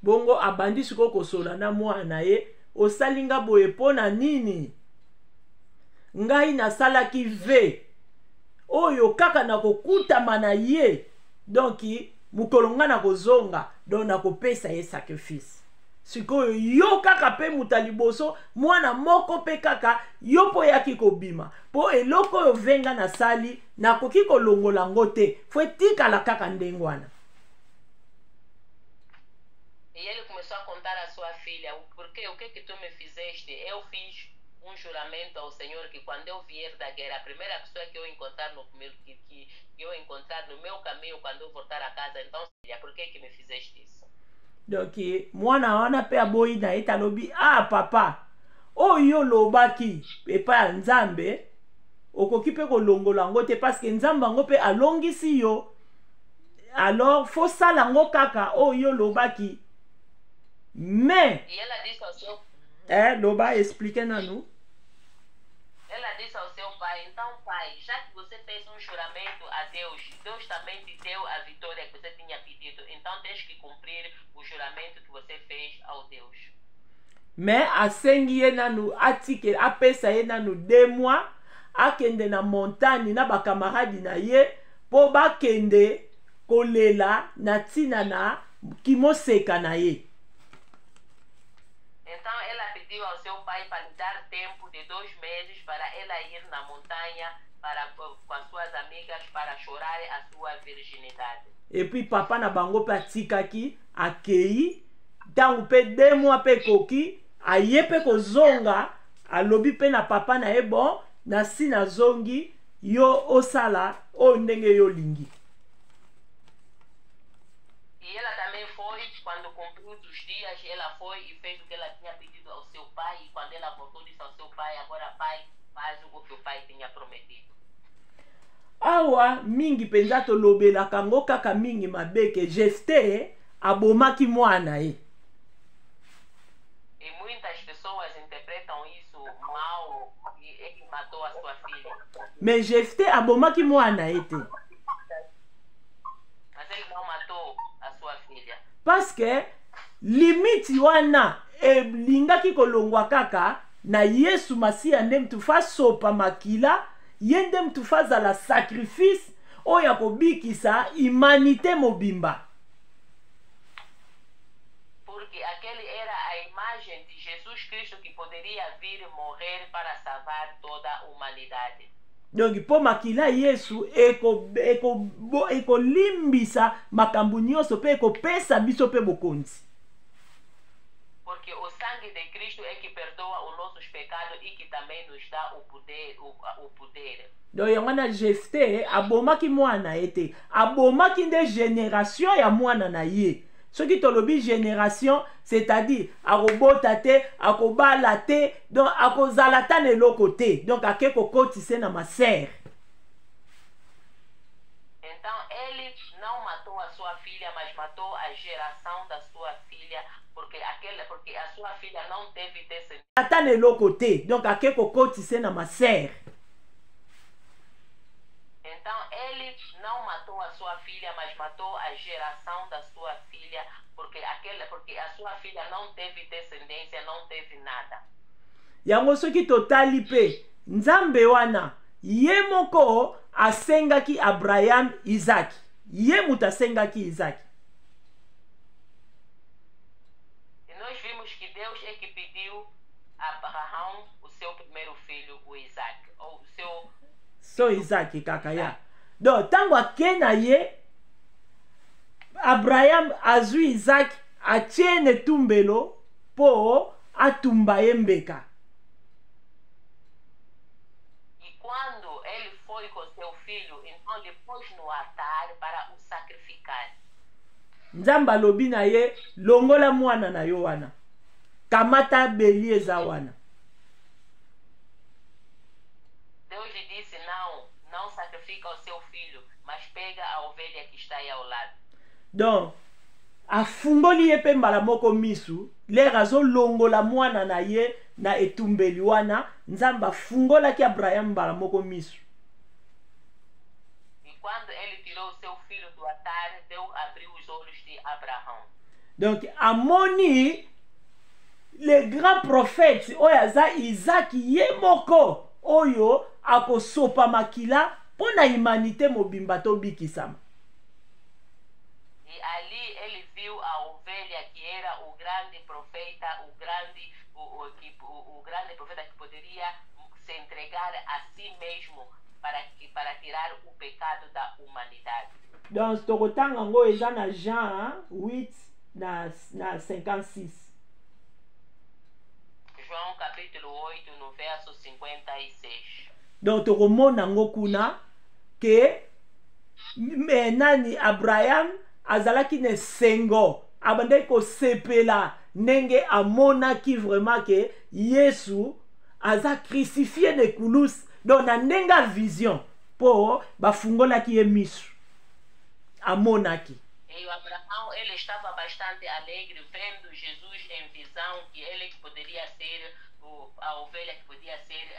Bongo abandi siko kosola na mwana ye, osalinga boye pona nini? ngai nasalaki ve oyo kaka nakokutama na ye donc mokolo nga nakozonga donc nakopesa ye sacrifice sikoyo yo kaka pe muta liboso mwana moko pe kaka yo po yaki kobima po eloko oyo venga na sali nakoki kolongola ngo te fo etikala kaka ndenge wana. E ele começou a contar a sua filha, porque o que tu me fizeste? Eu fiz um juramento ao Senhor que quando eu vier da guerra, a primeira pessoa que eu encontrar que eu encontrar no meu caminho quando eu voltar a casa, então, filha, por que me fizeste isso? Donc mwana wana pe aboyi na ye talobi ah papa oyo lobaki epa ya nzambe okoki pe kolongola ngo te parce que nzambe ngo pe alongisi yo alors faut sala ngo kaka oyo lobaki mais e ela disse ao seu loba expliquer nanu. Ela disse ao seu pai, então pai, já que você fez um juramento a Deus, Deus também te deu a vitória que você tinha pedido, então tens que cumprir o juramento que você fez ao Deus. Mais asengi ye nanu atike apesa ye nanu 2 mois akende na montagne na bakamaradi na ye po bakende kolela na tina na kimoseka na ye. Então ela pediu ao seu pai para lhe dar tempo de 2 meses para ela ir na montanha com as suas amigas para chorar a sua virginidade. Et puis papa na bango pe atikaki akei tangu pe 2 mois pe koki aye pe kozonga alobi pe na papa na ye bon na si na zongi yo osala o ndenge yo lingi. E ela também foi, quando cumpriu os dias, ela foi e fez o que ela tinha pedido ao seu pai. E quando ela voltou, disse ao seu pai, agora pai, faz o que o pai tinha prometido. Awa mingi penza tolobela kango kaka mingi mabeke Jefté abomaki mwana ye. E muitas pessoas interpretam isso mal e ele matou a sua filha. Mais Jefté abomaki mwana ye te. Mas ele não matou a sua filha. Parce que limiti wana elingaki kolongwa kaka na Yesu Masiya nde mtufa sopa makila ye nde mtufa zala sacrifice oyo akobikisa humanité mobimba. Porque aquele era a imagem de Jesus Cristo que poderia vir morrer para salvar toda a humanidade. Donc po makila Yesu eko limbisa makambo nyonso pe ekopesa biso pe bokonzi. Porque o sangue de Cristo é que perdoa os nossos pecados e que também nos dá o poder. Donc yangana Jefté abomaki mwana ete abomaki nde génération ya mwana na ye. Soki tolobi génération, c'est-à-dire akobota te, akobala te, donc akozala ta neloko te. Donc akeko kotise na maser. Então ele não matou a sua filha, mas matou a geração da sua filha, porque a sua filha não teve descendência. Ata neloko te, donc akeko kotise na maser. Então ele não matou a sua filha, mas matou a geração da sua filha, porque a sua filha não teve descendência, não teve nada. Yango soki totali pe nzambe wana ye moko asengaki Abraham Isaac. Ye muta asengaki Isaac. E nós vimos que Deus é que pediu a Abraão o seu primeiro filho, o Isaac, ou o seu So Isaac kaka ya. Donc tango akena ye Abraham azwi Isaac atiene tumbelo po atumba ye mbeka. E quando ele foi com seu filho, então ele pôs no altar para o sacrificar. Nzamba lobi na ye longola mwana na yo wana. Kamata beli eza wana. Deus lhe disse, não sacrifica o seu filho, mas pega a ovelha que está aí ao lado. Donc afungoli ye pe mbala moko misu lere azolongola mwana na ye na etumbeli wana nzamba afungolaki Abraham mbala moko misu. E quando ele tirou o seu filho do altar, Deus abriu os olhos de Abraão. Donc amoni le grand prophète oyo aza Isaac ye moko oyo akosopa makila pona humanité mobimba to bikisama. E ali ele viu a ovelha que era o grande profeta, o grande profeta que poderia se entregar a si mesmo para tirar o pecado da humanidade. Donc tokotanga ngo eza na Jean 8 na 56. João capítulo 8 no verso 56. Donc tokomona ngo kuna ke nani Abraham azalaki ne sengo abandaki kosepela ndenge amonaki vraiment ke Yesu aza crucifié ne kulus. Donc na ndenga vision po bafungolaki ye miso amonaki. E o Abraão ele estava bastante alegre vendo Jesus em visão, que ele que poderia ser a ovelha que podia ser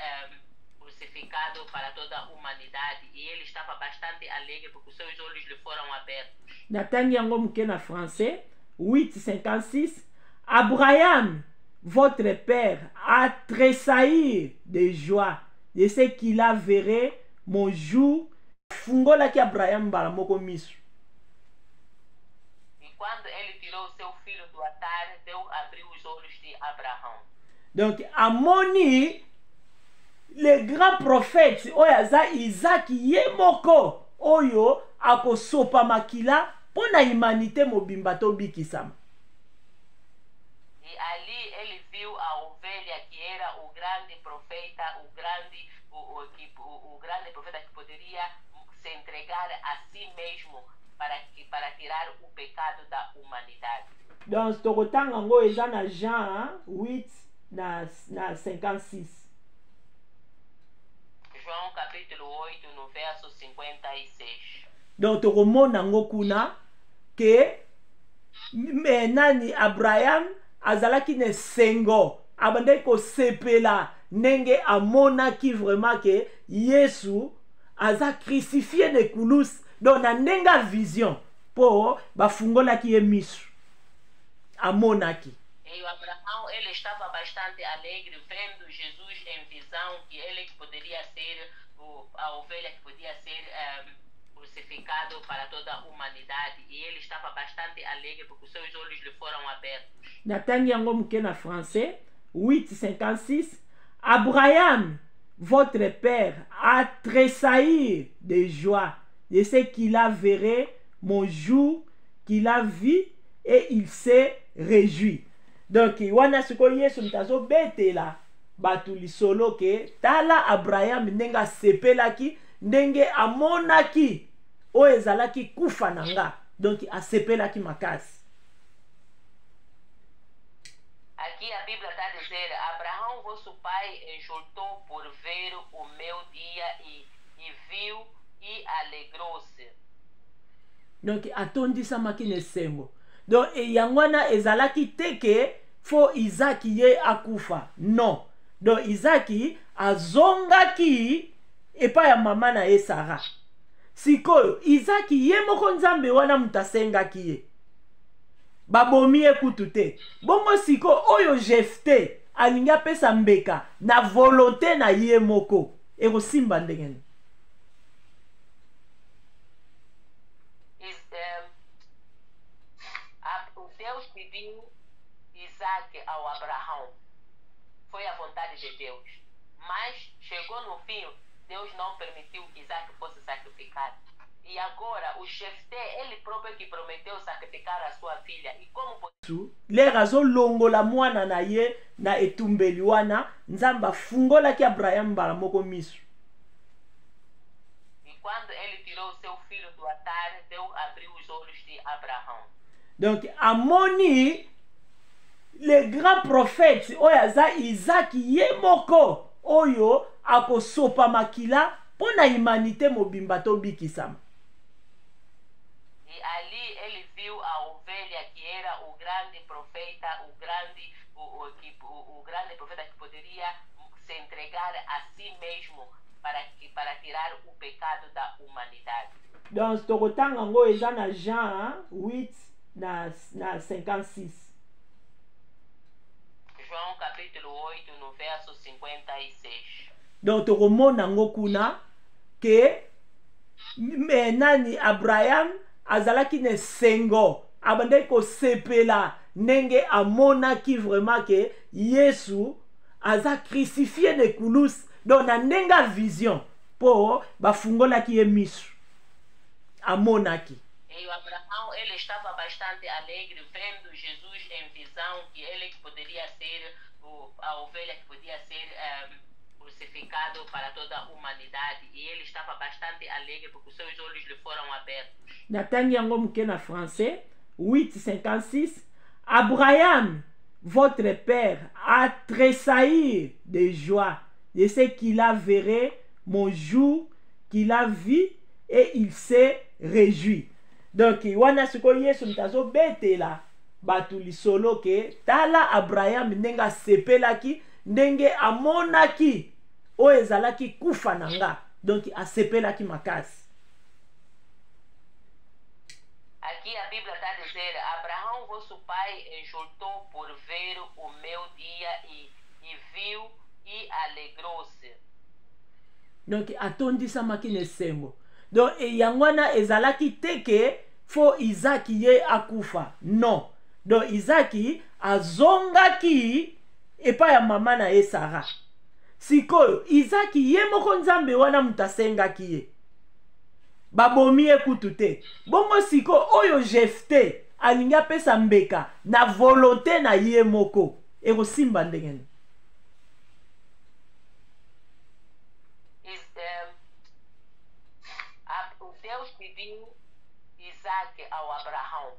crucificado para toda a humanidade, e ele estava bastante alegre porque os seus olhos lhe foram abertos. Natangi yango muke na français 8:56. Abraham, votre père, a tressailli de joie de ce qu'il a verré mon jour. Fungolaki Abraham balamoko miso. E quando ele tirou seu filho do altar, Deus abriu os olhos de Abraão. Donc amoni le grand prophète oyaza Isaac yemoko oyo akosopa makila pona humanité mobimba to bikisama. E ali ele viu a ovelha que era o grande profeta, o grande profeta que poderia se entregar a si mesmo para tirar o pecado da humanidade. Donc tokotanga ngo eza na Jean 8 na 56. João capítulo 8 no verso 56. Donc tokomona ngo kuna ke nani Abraham azalaki ne sengo abandaki kosepela ndenge amonaki vraiment ke Yesu aza crucifié ne kulus. Donc na ndenga vision po bafungolaki ye miso amonaki. E o Abraão ele estava bastante alegre vendo Jesus em visão, que ele que poderia ser a ovelha que podia ser crucificado para toda a humanidade, e ele estava bastante alegre porque os seus olhos lhe foram abertos. Natangi yango muke na français 8:56. Abraham, votre père, a tressailli de joie de ce qu'il a verré mon jour qu'il a vu, et il s'est réjoui. Donc wana siko Yesu mtazo betela batu lisolo ke tala Abraham ndenge asepelaki ndenge amonaki oyo ezalaki kufa na nga. Donc asepelaki makasi. Aqui a Bíblia está a dizer: Abraão, vosso pai, exultou por ver o meu dia e viu e alegrou-se. Donc atondisamaki ne sengo. Donc yangwana ezalaki teke fo Isaac ye akufa. Non. Donc Isaac azongaki epa ya mama na ye Sarah. Sikoyo Isaac ye moko nzambe wana mutasengaki ye. Babomi ekutu te. Bongo siko oyo Jefte alingi apesa mbeka na volonté na ye moko ekosimba ndenge. Deus pediu Isaac ao Abraão. Foi a vontade de Deus. Mas chegou no fim, Deus não permitiu que Isaac fosse sacrificado. E agora o Jefte, ele próprio que prometeu sacrificar a sua filha. E como lero azolongola mwana na ye na etumbeli wana, nzambe afungolaki Abraham mbala moko miso. E quando ele tirou seu filho do altar, Deus abriu os olhos de Abraão. Donc amoni le grand prophète oyaza Isaac yemoko oyo akosopa makila pona humanité mobimba to bikisama. E ali ele viu a ovelha que era o grande profeta, o grande profeta que poderia se entregar a si mesmo para tirar o pecado da humanidade. Donc tokotanga ngo eza na Jean 8 na 56. João capítulo 8 no verso 56. donc tokomona ngo kuna ke nani Abraham azalaki ne sengo abandaki kosepela ndenge amonaki vraiment ke Yesu aza crucifié ne kulus donc na ndenga vision po bafungolaki ye miso amonaki. E o Abraão, ele estava bastante alegre vendo Jesus em visão, que ele poderia ser a ovelha que podia ser crucificado para toda a humanidade. E ele estava bastante alegre porque os seus olhos lhe foram abertos. Natangi yango muke na français 8:56. Abraham, votre père, a tressailli de joie de ce qu'il a verré mon jour qu'il a vu et il s'est réjoui. Donc wana siko Yesu mtazo betela batu lisolo ke tala Abraham ndenge asepelaki ndenge amonaki o ezalaki kufa nanga, donc asepelaki makasi. Aqui a Bíblia está a dizer: Abraão, vosso pai, exultou por ver o meu dia e viu e alegrou-se. Donc atondisamaki ne sembo. Donc yangwana ezalaki teke fo Isaki ye akufa. Non. Donc Isaki azongaki epa ya mama na ye Sara. Sikoyo Isaki ye moko nzambe wana mutasengaki ye. Babomi ekutu te. Bongo siko oyo Jefte alingi apesa mbeka na volonté na ye moko ekosimba ndengeni. Deus pediu Isaac ao Abraão.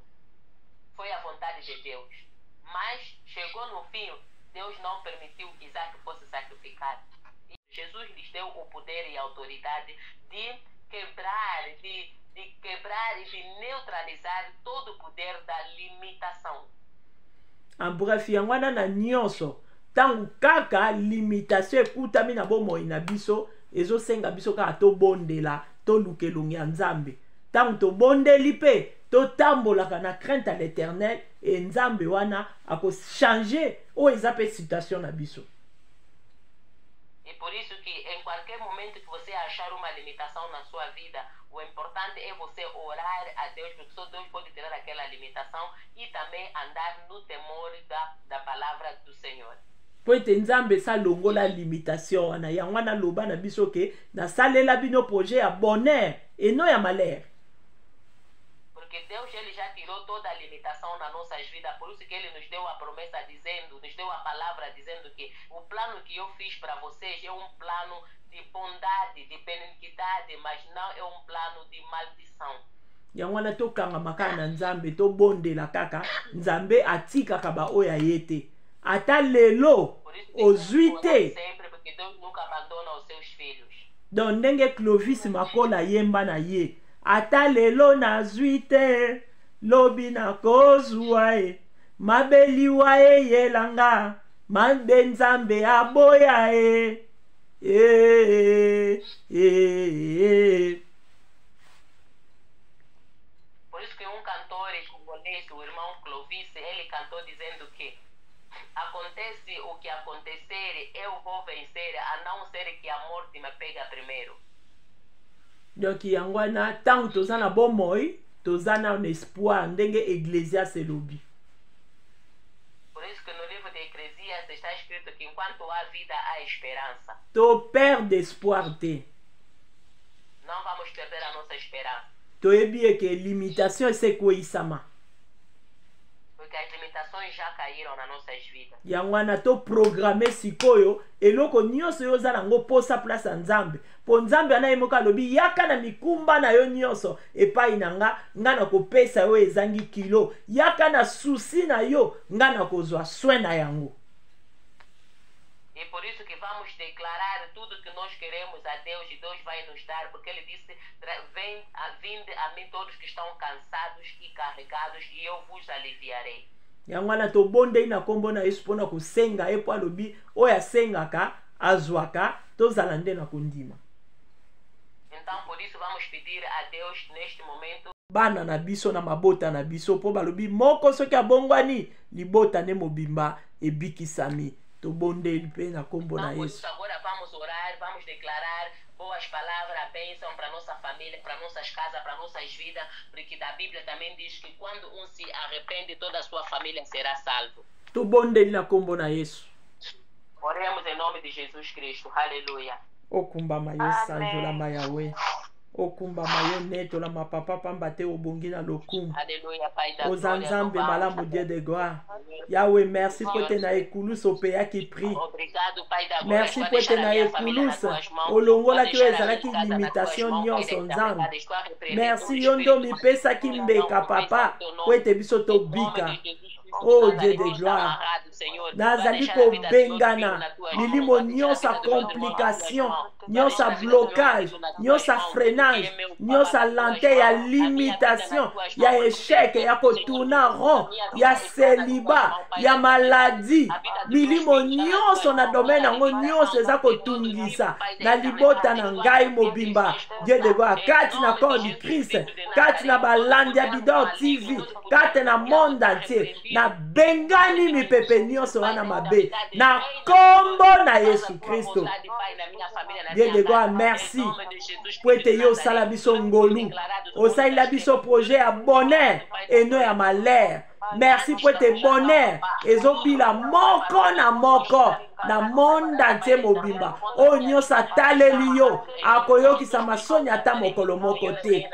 Foi a vontade de Deus. Mas chegou no fim, Deus não permitiu que Isaac fosse sacrificado. E Jesus lhes deu o poder e a autoridade de quebrar, de quebrar e de neutralizar todo o poder da limitação. En bref, yangwana na nyonso tangu kaka limitation ekutami na bomoi na biso ezosenga biso kaka tobondela tolukelongi ya Nzambe. Tangu tobondeli pe totambolaka na crainte à l'Éternel et Nzambe wana changer o eza pe situation na biso. E por isso que em qualquer momento que você achar uma limitação na sua vida, o importante é você orar a Deus, porque só Deus pode tirar aquela limitação e também andar no temor da palavra do Senhor. Po ete Nzambe sa longola limitation wana yango wana loba na biso ke na salela bino projet ya bonheur et non ya malheur. Porque Deus ele já tirou toda a limitação nas nossas vidas, por isso que ele nos deu a promessa dizendo, nos deu a palavra dizendo que o plano que eu fiz para vocês é um plano de bondade, de benignidade, mas não é um plano de maldição. Yango wana tokanga makana na Nzambe to bondela kaka Nzambe atikaka ba oya yete. Ata lelo ozwi te. Porque Deus nunca abandona os seus filhos. Donc ndenge Clovis makola yemba na ye. Ata lelo nazwi te. Lobi na kozwa e. Mabeliwa e yelanga. Mande Nzambe aboya e. Por isso que cantor congolês, o irmão Clovis, ele cantou dizendo que acontece o que acontecer, eu vou vencer, a não ser que a morte me pega primeiro. Donc yangwana tangu tozana bomoi, tozana un espoir ndenge Ecclésias elobi. Por isso que no livro de Eclesiastes está escrito que enquanto há vida há esperança. To perde espoir te. Não vamos perder a nossa esperança. Toyebi que limitation esekweyisama. Porque as limitações já caíram nas nossas vidas. Yangwana to programmer sikoyo eloko nyonso yo za nango posa place ya Nzambe. Po Nzambe ana yemoka lobi yaka na mikumba na yo nyonso epai nanga ngana kopesa yo ezangi kilo. Yaka na susi na yo ngana kozwa soin na yango. E por isso que vamos declarar tudo que nós queremos a Deus e Deus vai nos dar, porque Ele disse: vinde a mim todos que estão cansados e carregados e eu vos aliviarei. Yangwana to bonde na kombo na Yesu pona kusenga epo alobi oya sengaka azwaka tozala nde na kondima. Então por isso vamos pedir a Deus neste momento bana na biso na mabota na biso po balobi moko soki abongwani libota ne mobimba ebikisami. tobondeli mpe na kombo na Então, Yesu. agora vamos orar, vamos declarar boas palavras, a bênção para nossa família, para nossas casas, para nossas vidas, porque da Bíblia também diz que quando um se arrepende, toda a sua família será salvo. Tobondeli na kombo na Yesu. Oremos em nome de Jesus Cristo. Aleluia. Okumba mayo sanjo la mayawe. Okumba mayo neto la mapapa pamba te obongi na lokumu. Aleluia, Pai da Ozanzambe glória. malamu Dieu de gloire. Yahweh, merci pour te na ekulusa opeya qui prie. Obrigado, Pai da glória. Merci Vai pour deixar te a na minha família nas ekulusa. tuas mãos. Olongola Vai ki deixar a ezalaki minha casa nas limitation tuas mãos. nyonso Pai, nzambe. da glória, repreende Merci todo yondo espírito mipesaki de mbeka confusão, papa teu nome. po ete biso Em nome tobika. de Jesus Cristo, Oh Nazaré, Dieu de está gloire. amarrado, Senhor. Vai Nazali deixar a vida de todo filho kobengana nas tuas milimo mãos. Vai deixar a nyonso vida de todo irmão nas tuas complication mãos. nyonso Vai deixar a vida de todo blocage filho nas tuas nyonso mãos. freinage Porque meu nyonso Pai, nas tuas lente ya mãos. A minha vida limitation nas tuas ya mãos. échec ya kotourna rond ya célibat ya maladie milimo nyonso na domaine yango nyonso eza kotungisa na libota na ngai mobimba Dieu de gloire kati na corps du Christ kati na balandi ya Bidor TV kati na monde entier na bengani mipepe nyonso wana mabe na kombo na Yesu Kristo. Dieu de gloire, merci po ete yo osala biso ngolu osalila biso projet ya bonheur eno ya malheur. Merci po ete bonheur ezobila moko na moko na monde entier mobimba oyo nyonso ataleli yo akoyokisa masoni ata mokolo moko te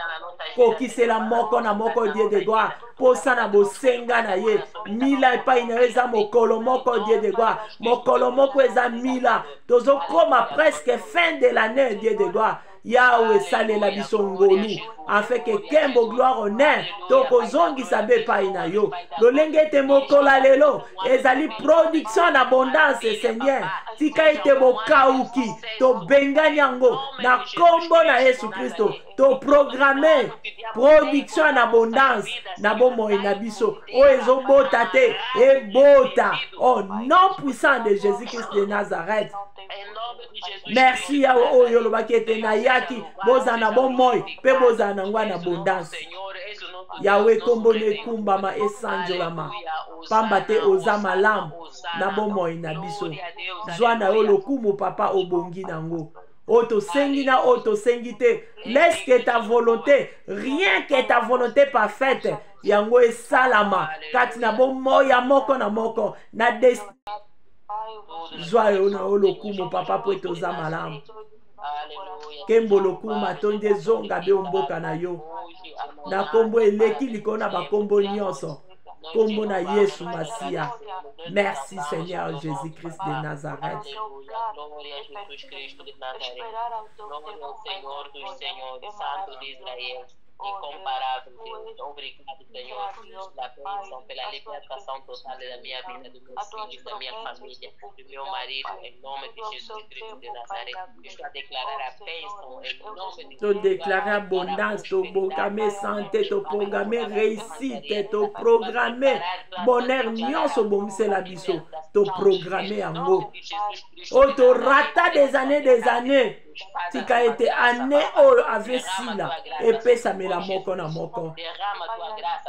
kokisela moko na moko Dieu de gloire posa na bosenga na ye mila epai na yo eza mokolo moko Dieu de gloire mokolo moko eza mila tozokoma presque fin de l'année Dieu de gloire Yahweh salela biso ngolu afin que kembo gloire honneur tokozongisa be epai na yo lolenge ete mokola lelo ezali production na abondance Seigneur tika ete bokauki tobengani yango na kombo na Yesu Kristo toprogramme production na abondance na bomoi na biso oyo ezobota te ebota au nom puissant de Jésus-Christ de Nazareth. Merci Yahweh oyo lobaki ete nayaki bozala na bomoi mpe bozala na ngwa na abondance. Yahweh kombo nekumbama esanjolama pamba te oza malamu na bomoi na biso zwa na yo lokumu papa obongi nango oyo tosengi na oyo tosengi te laisse que ta volonté rien que ta volonté parfaite yango esalama kati na bomoi ya moko na moko na zwa yo na yo lokumu papa po ete oza malamu kembo lokumu matondi ezonga be omboka na yo na kombo eleki likolo na bakombo nyonso kombo na Yesu Masia. Merci Seigneur Jésus-Christ de Nazareth. Incomparável, Deus. Obrigado, Senhor, pela bênção, pela libertação total da minha vida, dos meus filhos, da minha família, do meu marido, em nome de Jesus Cristo de Nazaré. Estou a declarar a bênção, em nome de Jesus. Tu déclarer abondance, tu programmer santé, tu programmer réussite, tu programmer bonheur, nyonso bomise la biso, tu programmer yango. Oh, tu rata des années. Tika ete année oyo avesila epesamela moko na moko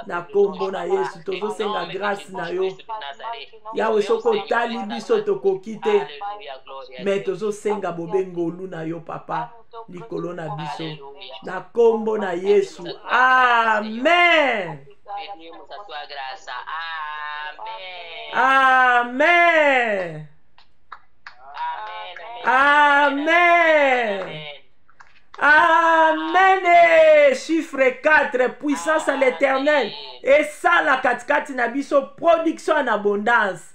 na kombo na Yesu tozosenga grâce na yo Yahweh soko otali biso tokoki te me tozosenga bobengolu na yo papa likolo na biso na kombo na Yesu amen. Amen. Amen. Amen. Chiffre 4, puissance à l'éternel. Et ça, la katikati na biso, production en abondance.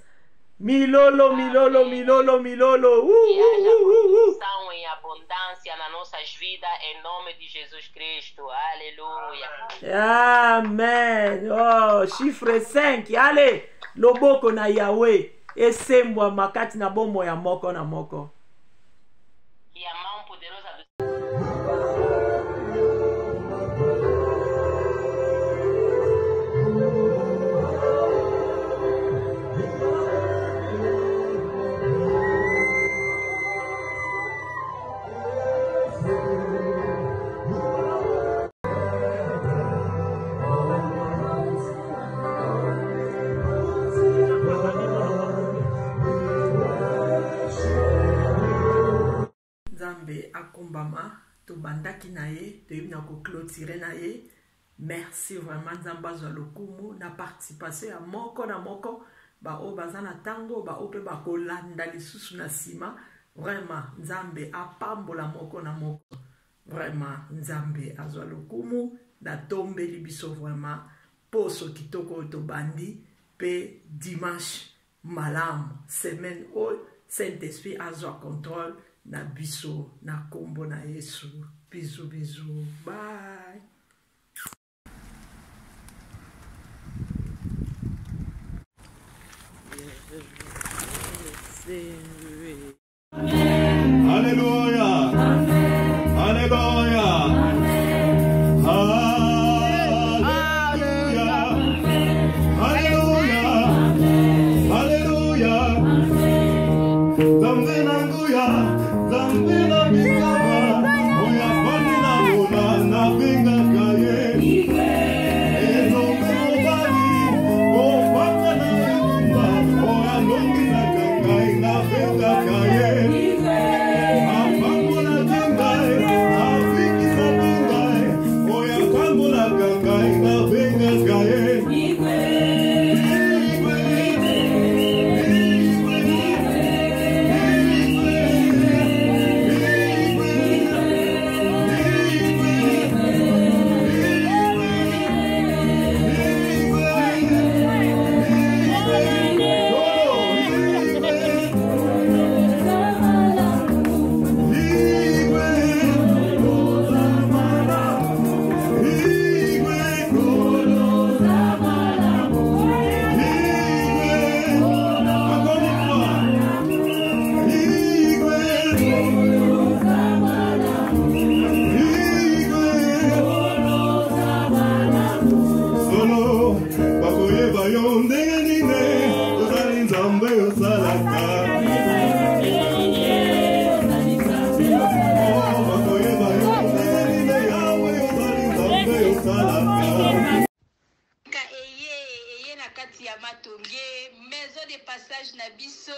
Milolo, milolo, milolo, milolo. Produção em abundância nas nossas vidas, em nome de Jesus Cristo. Aleluia. Amen. Oh, chiffre 5. Allez, loboko na Yahweh. Esembwa makati na bomo ya moko na moko. E a mão poderosa do tobandaki na ye toyebi na clôturer na ye. Merci vraiment nzambe azwa lokumu na participation ya moko na moko ba o baza na tango ba o pe ba kolanda lisusu na sima. Vraiment nzambe apambola moko na moko. Vraiment nzambe azwa lokumu na tombeli biso vraiment poso kitoko tobandi pe dimanche malamu semaine o Saint-Esprit azwa contrôle na biso na kombo na Yesu. Bisous bisous. Bye. Alléluia. Alléluia. Maison de passage na biso.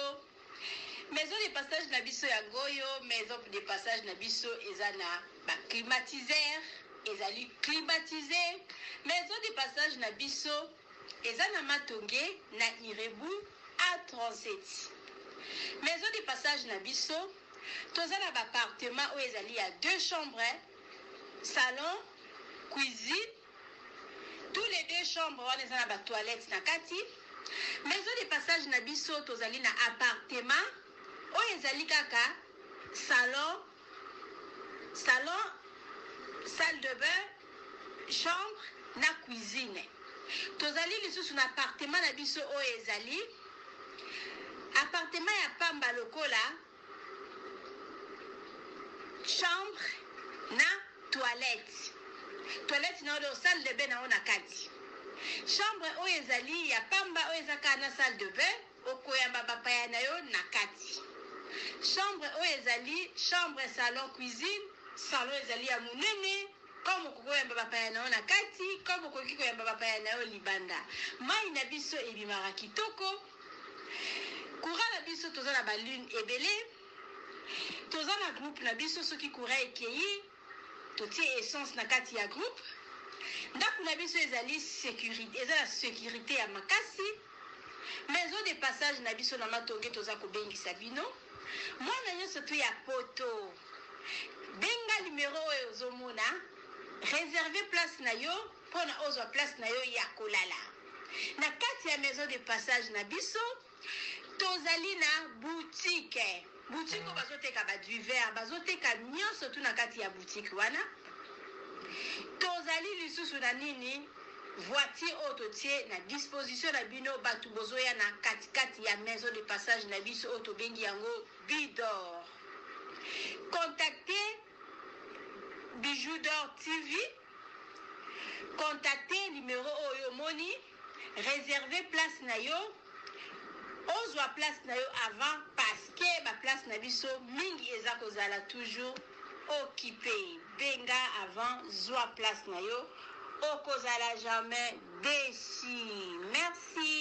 Maison de passage na biso ya Goyo, maison de passage na biso ezana ba climatiseur, ezali climatisé. Maison de passage na biso ezana Matonge na Irebu A37. Maison de passage na biso tozana ba appartement où ezali ya 2 chambres, salon, cuisine. Tous les 2 chambres on ezana ba toilette na kati. Maison de passage na biso tozali na appartement o ezali kaka salon, salle de bain, chambre na cuisine. Tozali lisusu na appartement na biso o ezali appartement ya pamba lokola chambre na toilette. Toilette na odo salle de bain na ona kati. Chambre o ezali ya pamba o ezaka na salle de bain okoyamba bapaya na yo na kati. Chambre o ezali chambre, salon, cuisine. Salon ezali ya munene comme okoyamba bapaya na yo na kati, comme okoki koyamba bapaya na yo libanda. Mai na biso ebimaka kitoko. Courant na biso toza na balune ebele. Toza na groupe na biso soki courant ekeyi totie essence na kati ya groupe. Ndako na biso ezali sécurité, ezala sécurité ya makasi. Maison de passage na biso na Matonge toza kobengisa bino. Mwana nyonso tu ya poto. Benga numéro oyo ozomona, réserver place na yo pona ozwa place na yo ya kolala. Na kati ya maison de passage na biso tozali na boutique. Boutique o bazoteka ba du verre, bazoteka nyonso tu na kati ya boutique wana. Tozali lisusu na nini voiture autotie na disposition na bino batu bozoya na kati ya maison de passage na biso auto bengi yango Bidor. Contactez Bijou d'Or TV. Contactez numéro oyo moni, réservez place na yo. Ozwa place na yo avant parce que ba place na biso mingi eza kozala toujours occupé. Benga avant zwa place na yo okozala jamais déçu. Merci.